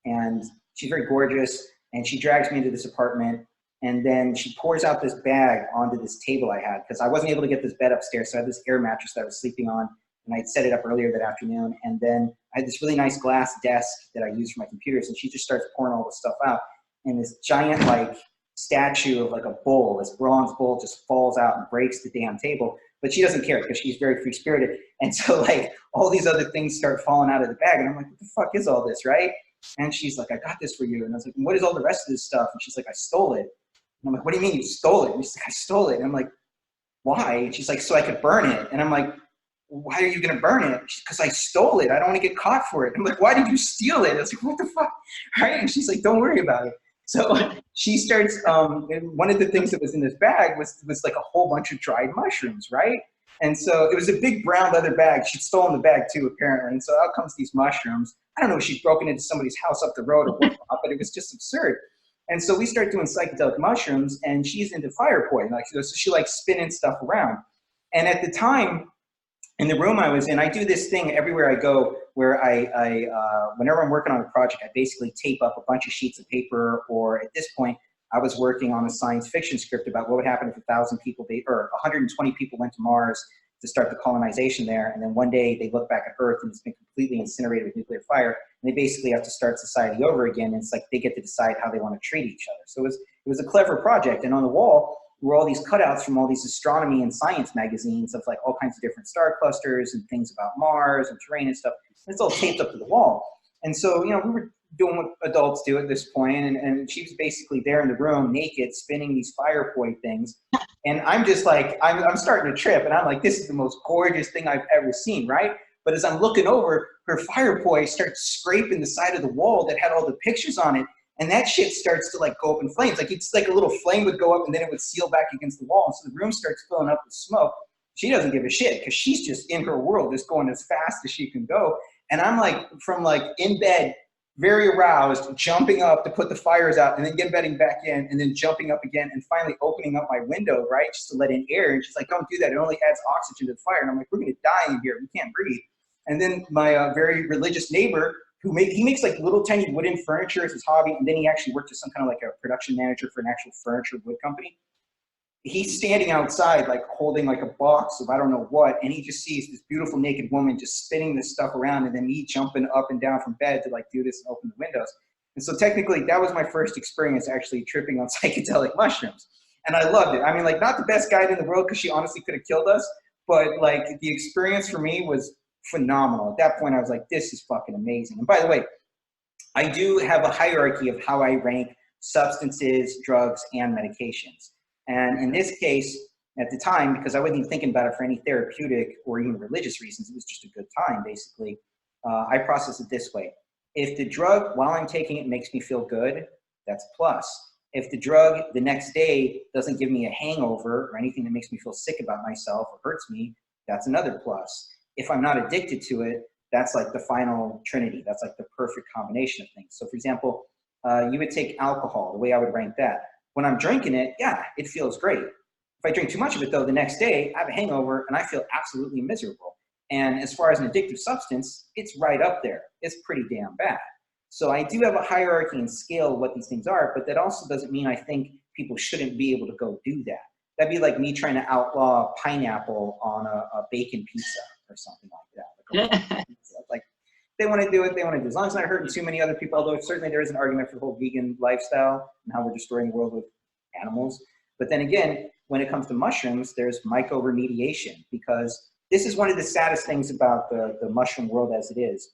And she's very gorgeous, and she drags me into this apartment, and then she pours out this bag onto this table I had, because I wasn't able to get this bed upstairs. So I had this air mattress that I was sleeping on, and I'd set it up earlier that afternoon. And then I had this really nice glass desk that I used for my computers, and she just starts pouring all this stuff out. And this giant like statue of like a bull, this bronze bull, just falls out and breaks the damn table. But she doesn't care because she's very free-spirited. And so like all these other things start falling out of the bag, and I'm like, what the fuck is all this, right? And she's like, I got this for you. And I was like, what is all the rest of this stuff? And she's like, I stole it. And I'm like, what do you mean you stole it? And she's like, I stole it. And I'm like, why? And she's like, so I could burn it. And I'm like, why are you going to burn it? Because I stole it. I don't want to get caught for it. I'm like, why did you steal it? I was like, what the fuck? Right? And she's like, don't worry about it. So she starts, and one of the things that was in this bag was like a whole bunch of dried mushrooms, right? And so it was a big brown leather bag. She'd stolen the bag too, apparently. And so out comes these mushrooms. I don't know if she'd broken into somebody's house up the road or whatnot, but it was just absurd. And so we start doing psychedelic mushrooms, and she's into fire poison. Like, so she likes spinning stuff around. And at the time, in the room I was in, I do this thing everywhere I go where whenever I'm working on a project, I basically tape up a bunch of sheets of paper, or at this point, I was working on a science fiction script about what would happen if 1,000 people, or 120 people went to Mars to start the colonization there. And then one day they look back at Earth and it's been completely incinerated with nuclear fire. And they basically have to start society over again. And it's like they get to decide how they want to treat each other. So it was a clever project. And on the wall were all these cutouts from all these astronomy and science magazines of like all kinds of different star clusters and things about Mars and terrain and stuff. And it's all taped up to the wall. And so, you know, we were doing what adults do at this point, and she was basically there in the room naked spinning these fire poi things, and I'm just like, I'm starting to trip, and I'm like, this is the most gorgeous thing I've ever seen, right? But as I'm looking over, her fire poi starts scraping the side of the wall that had all the pictures on it, and that shit starts to like go up in flames. Like, it's like a little flame would go up and then it would seal back against the wall, and so the room starts filling up with smoke. She doesn't give a shit because she's just in her world, just going as fast as she can go. And I'm like, from like in bed, very aroused, jumping up to put the fires out, and then getting back in, and then jumping up again, and finally opening up my window, right, just to let in air. And she's like, don't do that. It only adds oxygen to the fire. And I'm like, we're going to die in here. We can't breathe. And then my very religious neighbor, he makes like little tiny wooden furniture as his hobby, and then he actually worked as some kind of like a production manager for an actual furniture wood company. He's standing outside, like holding like a box of I don't know what, and he just sees this beautiful naked woman just spinning this stuff around, and then me jumping up and down from bed to like do this and open the windows. And so technically that was my first experience actually tripping on psychedelic mushrooms. And I loved it. I mean, like, not the best guide in the world because she honestly could have killed us, but like the experience for me was phenomenal. At that point, I was like, this is fucking amazing. And by the way, I do have a hierarchy of how I rank substances, drugs, and medications. And in this case, at the time, because I wasn't even thinking about it for any therapeutic or even religious reasons, it was just a good time, basically, I process it this way. If the drug, while I'm taking it, makes me feel good, that's a plus. If the drug the next day doesn't give me a hangover or anything that makes me feel sick about myself or hurts me, that's another plus. If I'm not addicted to it, that's like the final trinity. That's like the perfect combination of things. So for example, you would take alcohol, the way I would rank that. When I'm drinking it, yeah, it feels great. If I drink too much of it though, the next day I have a hangover and I feel absolutely miserable. And as far as an addictive substance, it's right up there. It's pretty damn bad. So I do have a hierarchy and scale of what these things are, but that also doesn't mean I think people shouldn't be able to go do that. That'd be like me trying to outlaw pineapple on a bacon pizza or something like that. Like, like they want to do it, they want to do it. As long as it's not hurting too many other people, although certainly there is an argument for the whole vegan lifestyle and how we're destroying the world with animals. But then again, when it comes to mushrooms, there's myco-remediation, because this is one of the saddest things about the mushroom world as it is.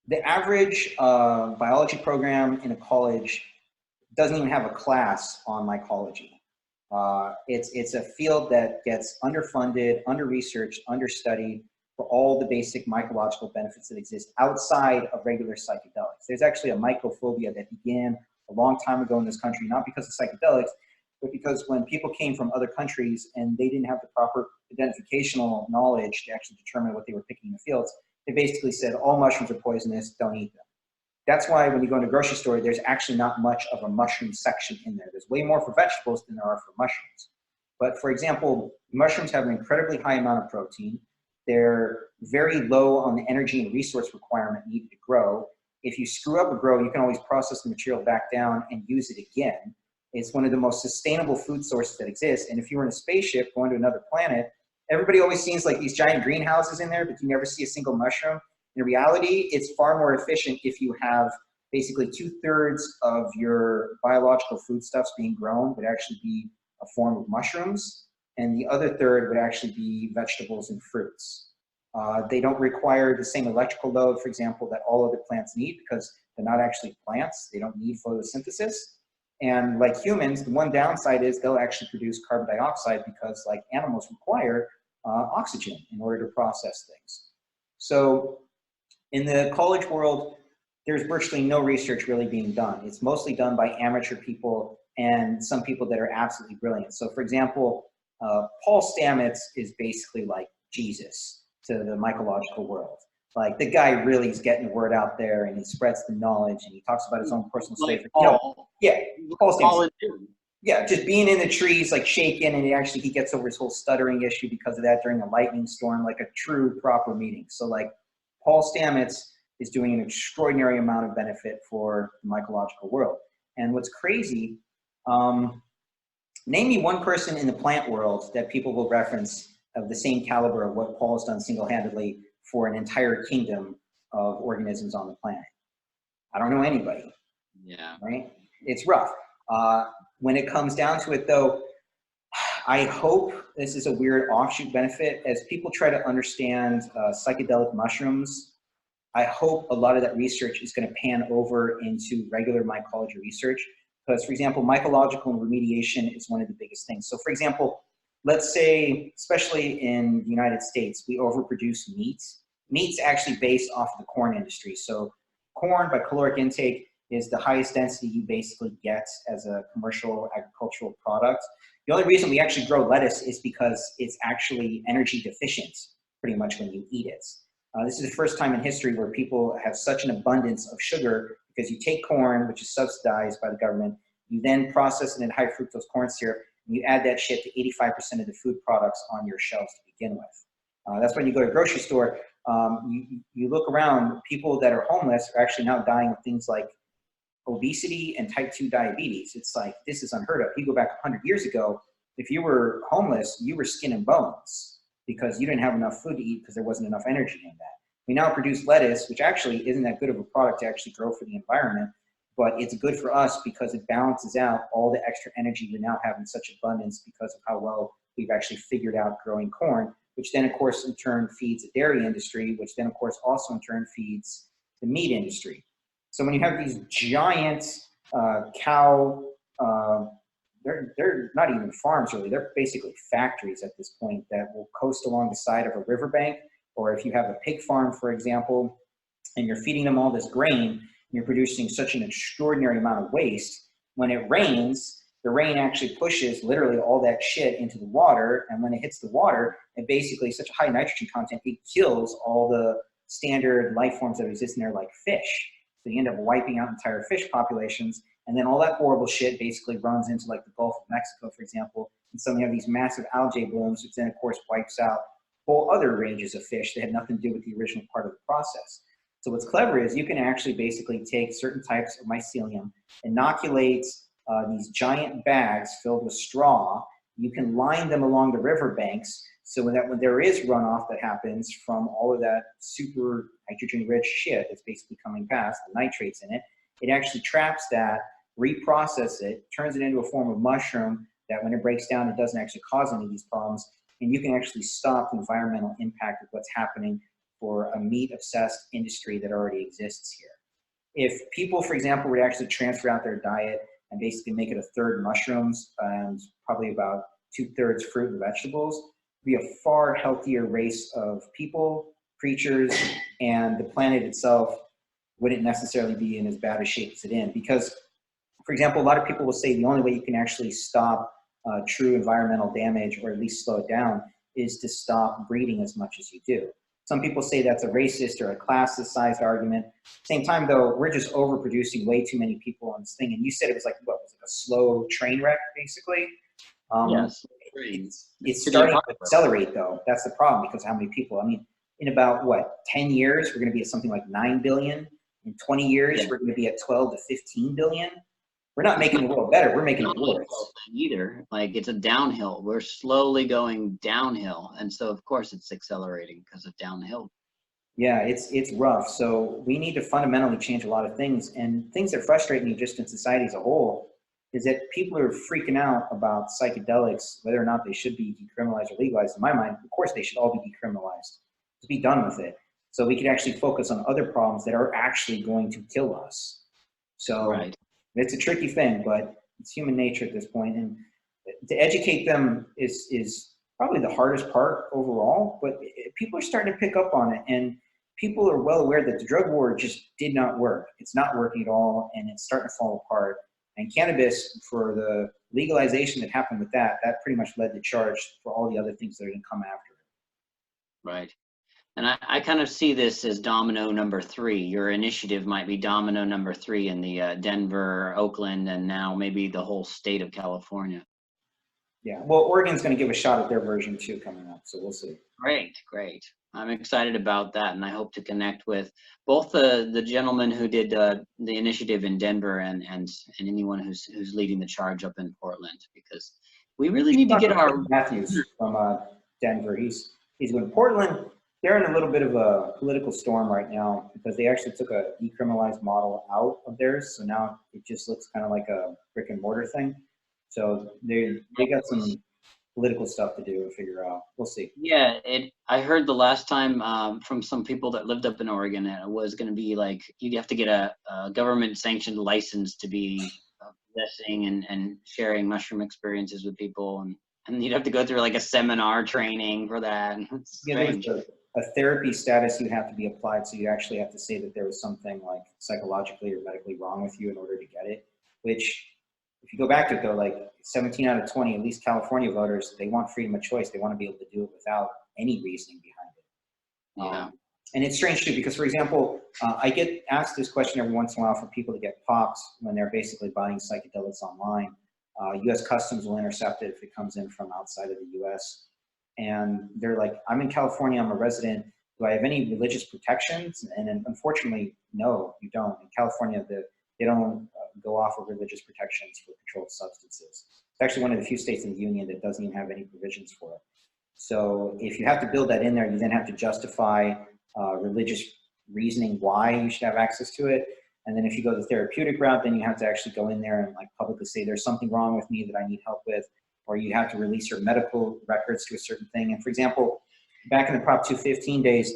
The average biology program in a college doesn't even have a class on mycology. It's a field that gets underfunded, under-researched, understudied for all the basic mycological benefits that exist outside of regular psychedelics. There's actually a mycophobia that began a long time ago in this country, not because of psychedelics, but because when people came from other countries and they didn't have the proper identificational knowledge to actually determine what they were picking in the fields, they basically said, all mushrooms are poisonous, don't eat them. That's why when you go in a grocery store, there's actually not much of a mushroom section in there. There's way more for vegetables than there are for mushrooms. But for example, mushrooms have an incredibly high amount of protein. They're very low on the energy and resource requirement needed to grow. If you screw up a grow, you can always process the material back down and use it again. It's one of the most sustainable food sources that exists. And if you were in a spaceship going to another planet, everybody always sees like these giant greenhouses in there, but you never see a single mushroom. In reality, it's far more efficient if you have basically 2/3 of your biological foodstuffs being grown would actually be a form of mushrooms, and the other third would actually be vegetables and fruits. They don't require the same electrical load, for example, that all other plants need, because they're not actually plants. They don't need photosynthesis. And like humans, the one downside is they'll actually produce carbon dioxide because like animals require oxygen in order to process things. So in the college world, there's virtually no research really being done. It's mostly done by amateur people and some people that are absolutely brilliant. So for example, Paul Stamets is basically like Jesus to the mycological world. Like the guy really is getting the word out there, and he spreads the knowledge, and he talks about his own personal story. You know, yeah, Paul Stamets. Yeah, just being in the trees, like shaking, and he gets over his whole stuttering issue because of that during a lightning storm, like a true proper meeting. So like Paul Stamets is doing an extraordinary amount of benefit for the mycological world. And what's crazy, name me one person in the plant world that people will reference of the same caliber of what Paul has done single-handedly for an entire kingdom of organisms on the planet. I don't know anybody. Yeah. Right? It's rough. When it comes down to it though, I hope this is a weird offshoot benefit. As people try to understand psychedelic mushrooms, I hope a lot of that research is going to pan over into regular mycology research. Because, for example, mycological remediation is one of the biggest things. So, for example, let's say, especially in the United States, we overproduce meat. Meat's actually based off of the corn industry. So corn by caloric intake is the highest density you basically get as a commercial agricultural product. The only reason we actually grow lettuce is because it's actually energy deficient pretty much when you eat it. This is the first time in history where people have such an abundance of sugar because you take corn, which is subsidized by the government, you then process it in high fructose corn syrup, and you add that shit to 85% of the food products on your shelves to begin with. That's when you go to a grocery store, You look around, people that are homeless are actually now dying of things like obesity and type 2 diabetes. It's like, this is unheard of. You go back 100 years ago, if you were homeless, you were skin and bones because you didn't have enough food to eat because there wasn't enough energy in that. We now produce lettuce, which actually isn't that good of a product to actually grow for the environment, but it's good for us because it balances out all the extra energy we now have in such abundance because of how well we've actually figured out growing corn, which then of course in turn feeds the dairy industry, which then of course also in turn feeds the meat industry. So when you have these giant cow, they're not even farms really, they're basically factories at this point that will coast along the side of a riverbank. Or if you have a pig farm, for example, and you're feeding them all this grain, and you're producing such an extraordinary amount of waste, when it rains, the rain actually pushes literally all that shit into the water. And when it hits the water, it basically such a high nitrogen content, it kills all the standard life forms that exist in there like fish. So you end up wiping out entire fish populations. And then all that horrible shit basically runs into like the Gulf of Mexico, for example. And so you have these massive algae blooms, which then of course wipes out whole other ranges of fish that had nothing to do with the original part of the process. So what's clever is you can actually basically take certain types of mycelium, inoculate these giant bags filled with straw. You can line them along the riverbanks so that when there is runoff that happens from all of that super nitrogen-rich shit that's basically coming past, the nitrates in it, it actually traps that, reprocesses it, turns it into a form of mushroom that when it breaks down, it doesn't actually cause any of these problems. And you can actually stop the environmental impact of what's happening for a meat-obsessed industry that already exists here. If people, for example, would actually transfer out their diet and basically make it a third mushrooms and probably about 2/3 fruit and vegetables, it'd be a far healthier race of people, creatures, and the planet itself wouldn't necessarily be in as bad a shape as it's in. Because, for example, a lot of people will say the only way you can actually stop true environmental damage, or at least slow it down, is to stop breeding as much as you do. Some people say that's a racist or a classist-sized argument. Same time, though, we're just overproducing way too many people on this thing. And you said it was like, what, was it a slow train wreck, basically? Yes. It's starting to accelerate, though. That's the problem because of how many people. I mean, in about, what, 10 years, we're going to be at something like 9 billion. In 20 years, we're going to be at 12 to 15 billion. We're not making the world better. We're making it worse. Either. Like, it's a downhill. We're slowly going downhill. And so, of course, it's accelerating because of downhill. Yeah, it's rough. So we need to fundamentally change a lot of things. And things that frustrate me just in society as a whole is that people are freaking out about psychedelics, whether or not they should be decriminalized or legalized. In my mind, of course, they should all be decriminalized. Just be done with it. So we can actually focus on other problems that are actually going to kill us. So right. It's a tricky thing, but it's human nature at this point. And to educate them is probably the hardest part overall, but people are starting to pick up on it. And people are well aware that the drug war just did not work. It's not working at all, and it's starting to fall apart. And cannabis, for the legalization that happened with that pretty much led the charge for all the other things that are going to come after it. Right. And I kind of see this as domino number 3. Your initiative might be domino number 3 in the Denver, Oakland, and now maybe the whole state of California. Yeah, well, Oregon's going to give a shot at their version too coming up, so we'll see. Great, great. I'm excited about that, and I hope to connect with both the gentleman who did the initiative in Denver and anyone who's leading the charge up in Portland, because we really need to get our Matthews from Denver. He's in Portland. They're in a little bit of a political storm right now because they actually took a decriminalized model out of theirs, so now it just looks kind of like a brick and mortar thing. So they got some political stuff to do and figure out. We'll see. Yeah, I heard the last time from some people that lived up in Oregon, it was going to be like you'd have to get a government sanctioned license to be possessing and sharing mushroom experiences with people, and you'd have to go through like a seminar training for that. Yeah, there's a therapy status you'd have to be applied, so you actually have to say that there was something like psychologically or medically wrong with you in order to get it, which if you go back to it though, like 17 out of 20, at least California voters, they want freedom of choice. They want to be able to do it without any reasoning behind it. Yeah. And it's strange too, because for example, I get asked this question every once in a while for people to get popped when they're basically buying psychedelics online. US Customs will intercept it if it comes in from outside of the US. And they're like, I'm in California, I'm a resident. do I have any religious protections? And unfortunately, no, you don't. In California, they don't go off of religious protections for controlled substances. It's actually one of the few states in the union that doesn't even have any provisions for it. So if you have to build that in there, you then have to justify religious reasoning why you should have access to it. And then if you go the therapeutic route, then you have to actually go in there and like publicly say there's something wrong with me that I need help with, or you have to release your medical records to a certain thing. And for example, back in the Prop 215 days,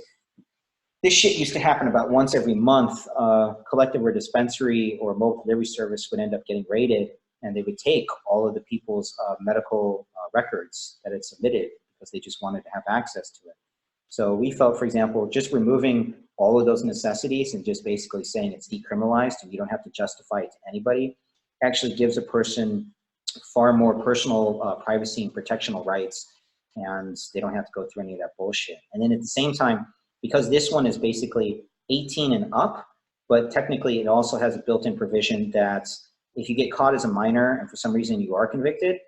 this shit used to happen about once every month. Collective or dispensary or mobile delivery service would end up getting raided, and they would take all of the people's medical records that had submitted because they just wanted to have access to it. So we felt, for example, just removing all of those necessities and just basically saying it's decriminalized and you don't have to justify it to anybody actually gives a person far more personal privacy and protectional rights, and they don't have to go through any of that bullshit. And then at the same time, because this one is basically 18 and up, but technically it also has a built-in provision that if you get caught as a minor and for some reason you are convicted,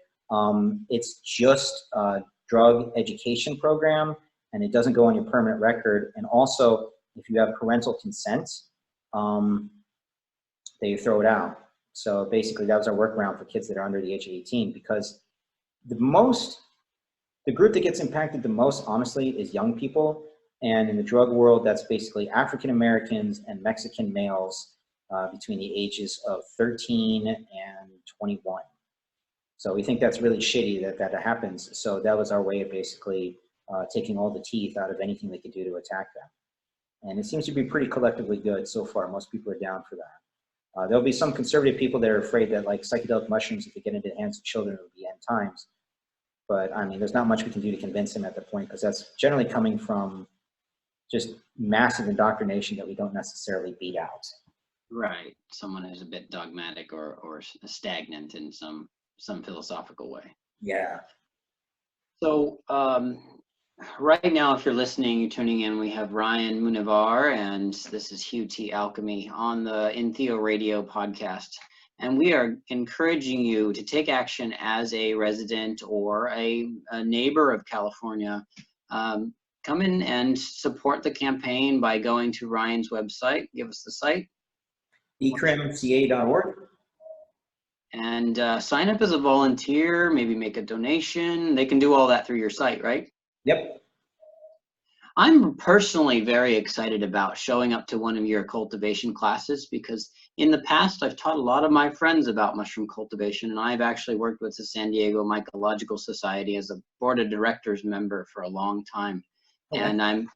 it's just a drug education program and it doesn't go on your permanent record. And also, if you have parental consent, they throw it out. So basically that was our workaround for kids that are under the age of 18, because the group that gets impacted the most, honestly, is young people. And in the drug world, that's basically African Americans and Mexican males between the ages of 13 and 21. So we think that's really shitty that happens. So that was our way of basically taking all the teeth out of anything they could do to attack them. And it seems to be pretty collectively good so far. Most people are down for that. There'll be some conservative people that are afraid that like psychedelic mushrooms, if they get into the hands of children, it will be end times. But I mean, there's not much we can do to convince them at that point, because that's generally coming from just massive indoctrination that we don't necessarily beat out. Right. Someone who's a bit dogmatic or stagnant in some philosophical way. Yeah. So right now, if you're listening, you're tuning in, we have Ryan Munevar, and this is Hugh T Alkemi on the In Theo Radio podcast. And we are encouraging you to take action as a resident or a neighbor of California. Come in and support the campaign by going to Ryan's website. Give us the site. Decrimca.org. And sign up as a volunteer, maybe make a donation. They can do all that through your site, right? Yep. I'm personally very excited about showing up to one of your cultivation classes, because in the past I've taught a lot of my friends about mushroom cultivation, and I've actually worked with the San Diego Mycological Society as a board of directors member for a long time. Okay. And I'm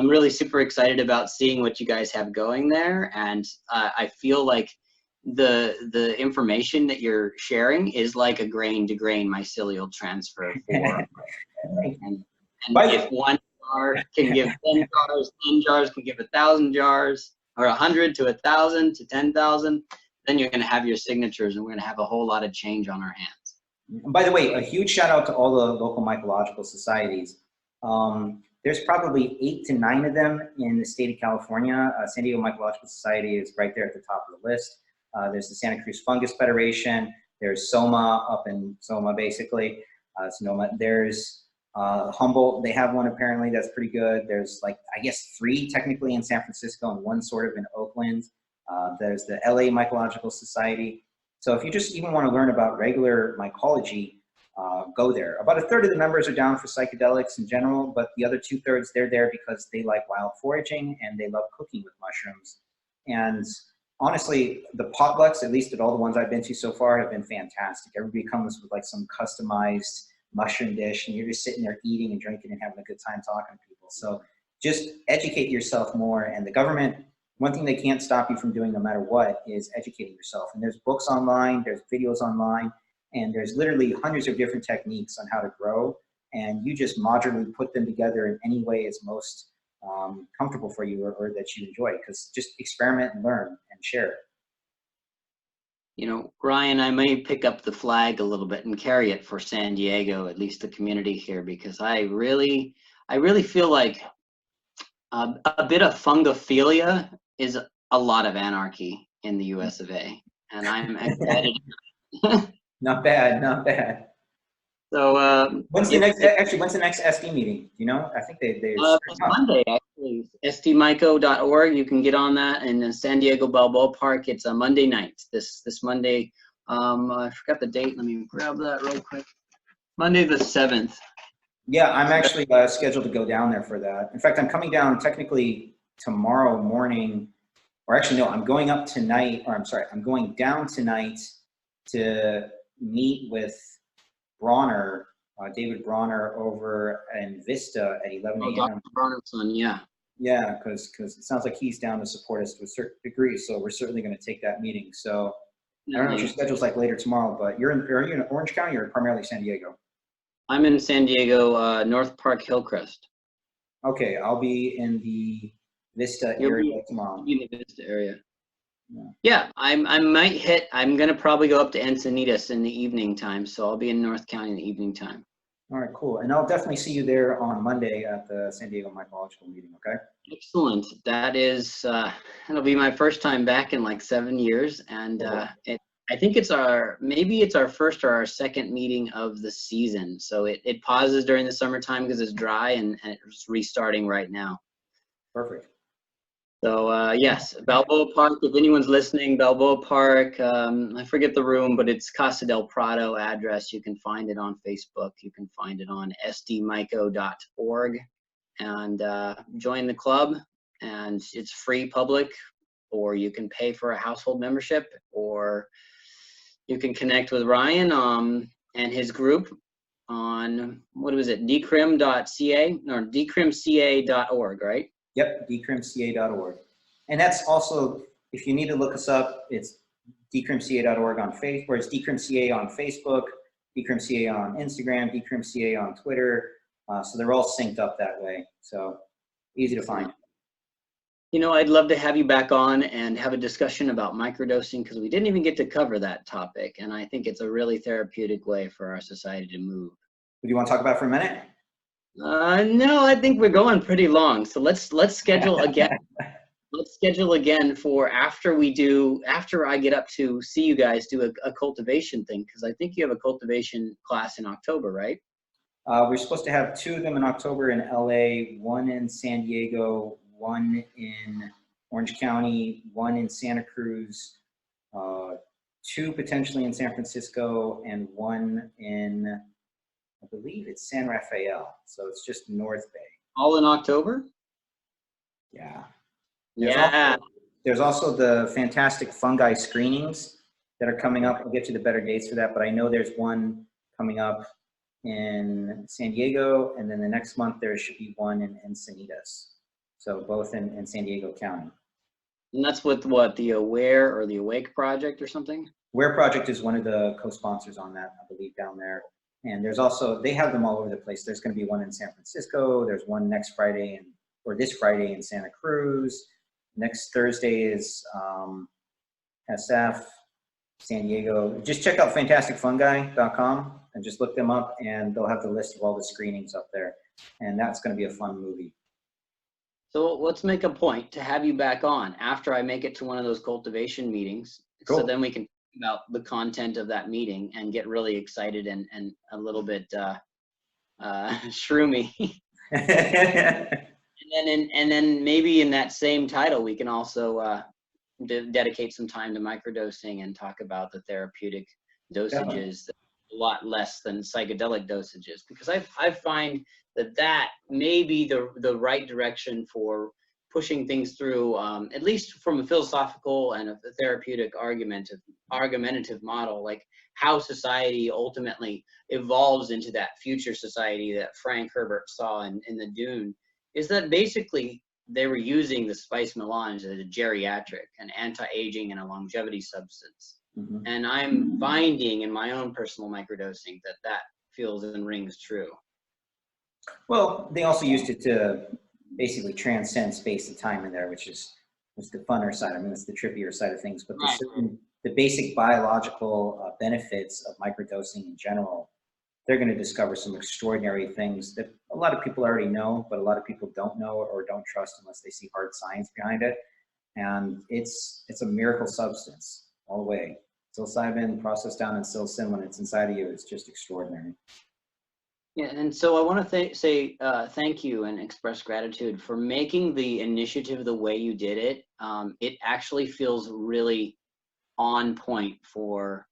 really super excited about seeing what you guys have going there, and I feel like the information that you're sharing is like a grain to grain mycelial transfer for and if one jar can give 10 jars, 10 jars can give 1,000 jars, or 100 to 1,000 to 10,000, then you're going to have your signatures, and we're going to have a whole lot of change on our hands. And by the way, a huge shout out to all the local mycological societies. There's probably 8 to 9 of them in the state of California. San Diego Mycological Society is right there at the top of the list. There's the Santa Cruz Fungus Federation. There's SOMA up in SOMA, basically. Sonoma. There's Humboldt, they have one apparently that's pretty good. There's like, I guess 3 technically in San Francisco and 1 sort of in Oakland. There's the LA Mycological Society. So if you just even want to learn about regular mycology, go there. About 1/3 of the members are down for psychedelics in general, but the other 2/3, they're there because they like wild foraging and they love cooking with mushrooms. And honestly, the potlucks, at least at all the ones I've been to so far, have been fantastic. Everybody comes with like some customized mushroom dish, and you're just sitting there eating and drinking and having a good time talking to people. So just educate yourself more. And the government, one thing they can't stop you from doing no matter what is educating yourself. And there's books online, there's videos online, and there's literally hundreds of different techniques on how to grow. And you just modularly put them together in any way is most comfortable for you or that you enjoy, because just experiment and learn and share it. You know, Ryan, I may pick up the flag a little bit and carry it for San Diego, at least the community here, because I really feel like a bit of fungophilia is a lot of anarchy in the US of A, and I'm excited. Not bad, not bad. So when's the next SD meeting? You know, I think they Monday, actually. please. stmyco.org. You can get on that. And in San Diego Balboa Park, it's a Monday night. This Monday. I forgot the date. Let me grab that real quick. Monday the 7th. Yeah, I'm actually scheduled to go down there for that. In fact, I'm coming down technically tomorrow morning, or actually no, I'm going up tonight, or I'm sorry, I'm going down tonight to meet with Bronner, David Bronner over in Vista at 11 a.m. Dr. Bronner's son, yeah. Yeah, because it sounds like he's down to support us to a certain degree, so we're certainly going to take that meeting. So I don't know what your schedule's like later tomorrow, but are you in Orange County or primarily San Diego? I'm in San Diego, North Park, Hillcrest. Okay, I'll be in the Vista area tomorrow. You'll be in the Vista area. Yeah, I'm going to probably go up to Encinitas in the evening time, so I'll be in North County in the evening time. All right, cool. And I'll definitely see you there on Monday at the San Diego Mycological meeting, okay? Excellent. That is, it'll be my first time back in like 7 years, and I think maybe it's our first or our second meeting of the season. So it pauses during the summertime because it's dry, and it's restarting right now. Perfect. So yes, Balboa Park, if anyone's listening, Balboa Park, I forget the room, but it's Casa del Prado address. You can find it on Facebook. You can find it on sdmyco.org, and join the club, and it's free public, or you can pay for a household membership, or you can connect with Ryan and his group on, what was it, decrim.ca or decrimca.org, right? Yep, decrimca.org. And that's also, if you need to look us up, it's decrimca.org on Facebook, or it's decrimca on Facebook, decrimca on Instagram, decrimca on Twitter. So they're all synced up that way. So easy to find. You know, I'd love to have you back on and have a discussion about microdosing, because we didn't even get to cover that topic. And I think it's a really therapeutic way for our society to move. What do you want to talk about for a minute? No, I think we're going pretty long. So let's schedule again. Let's schedule again for after I get up to see you guys do a cultivation thing, because I think you have a cultivation class in October, right? We're supposed to have 2 of them in October in LA, 1 in San Diego, 1 in Orange County, 1 in Santa Cruz, 2 potentially in San Francisco, and 1 in, I believe it's San Rafael. So it's just North Bay. All in October? Yeah. There's also the fantastic fungi screenings that are coming up. I'll get you the better dates for that, but I know there's one coming up in San Diego, and then the next month there should be one in Encinitas. So both in San Diego County. And that's with what, the Aware or the Awake Project or something? Aware Project is one of the co-sponsors on that, I believe, down there. And there's also, they have them all over the place. There's going to be one in San Francisco. There's one next Friday, or this Friday in Santa Cruz. Next Thursday is SF, San Diego. Just check out fantasticfungi.com and just look them up, and they'll have the list of all the screenings up there. And that's going to be a fun movie. So let's make a point to have you back on after I make it to one of those cultivation meetings. Cool. So then we can talk about the content of that meeting and get really excited and a little bit shroomy. And then maybe in that same title, we can also dedicate some time to microdosing and talk about the therapeutic dosages, a lot less than psychedelic dosages, because I find that may be the right direction for pushing things through, at least from a philosophical and a therapeutic argumentative model, like how society ultimately evolves into that future society that Frank Herbert saw in the Dune, is that basically they were using the spice melange as a geriatric, an anti-aging and a longevity substance. Mm-hmm. And I'm finding in my own personal microdosing that feels and rings true. Well, they also used it to basically transcend space and time in there, which is the funner side. I mean, it's the trippier side of things, but the basic biological benefits of microdosing in general, they're going to discover some extraordinary things that a lot of people already know, but a lot of people don't know or don't trust unless they see hard science behind it. And it's a miracle substance all the way. Psilocybin processed down in psilocin when it's inside of you is just extraordinary. Yeah, and so I want to say thank you and express gratitude for making the initiative the way you did it. It actually feels really on point for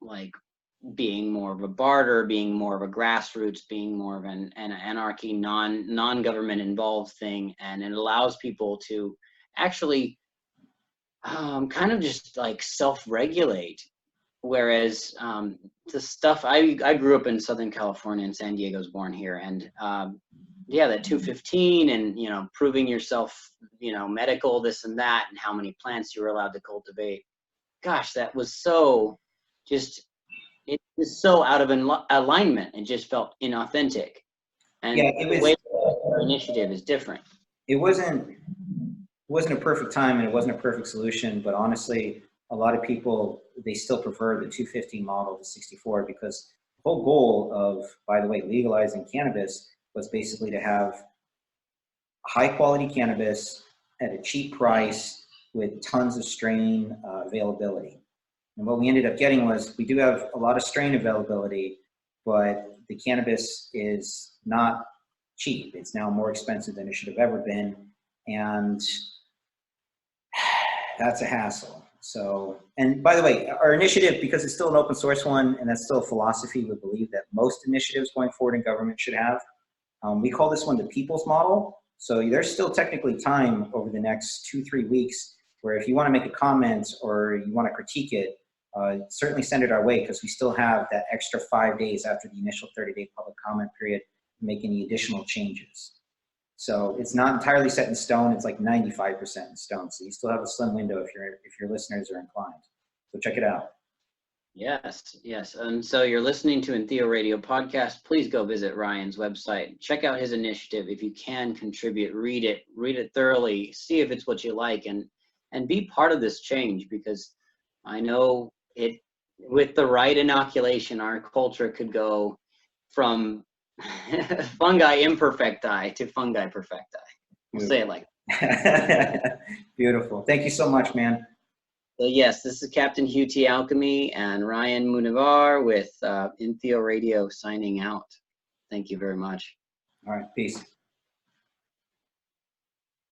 like being more of a barter, being more of a grassroots, being more of an anarchy, non-government involved thing, and it allows people to actually kind of just like self-regulate. Whereas the stuff I grew up in Southern California, and San Diego's born here, and yeah, that 215 and proving yourself, medical, this and that, and how many plants you were allowed to cultivate. Gosh, that was so just it was so out of alignment. It just felt inauthentic, and Yeah, the way our initiative is different. It wasn't a perfect time and it wasn't a perfect solution, but honestly, a lot of people, they still prefer the 215 model to 64 because the whole goal of, by the way, legalizing cannabis was basically to have high quality cannabis at a cheap price with tons of strain availability. And what we ended up getting was we do have a lot of strain availability, but the cannabis is not cheap. It's now more expensive than it should have ever been. And that's a hassle. So, and by the way, our initiative, because it's still an open source one, and that's still a philosophy we believe that most initiatives going forward in government should have, we call this one the people's model. So there's still technically time over the next 2-3 weeks where if you want to make a comment or you want to critique it, certainly send it our way because we still have that extra 5 days after the initial 30-day public comment period to make any additional changes. So it's not entirely set in stone. It's like 95% in stone. So you still have a slim window if your listeners are inclined. So check it out. Yes, yes. And so you're listening to Entheo Radio podcast. Please go visit Ryan's website. Check out his initiative. If you can contribute, read it thoroughly, see if it's what you like, and be part of this change, because I know it, with the right inoculation, our culture could go from fungi imperfecti to fungi perfecti. We'll say it like that. Beautiful. Thank you so much, man. So yes, this is Captain Hugh T Alkemi and Ryan Munevar with Entheo Radio signing out. Thank you very much. All right, peace.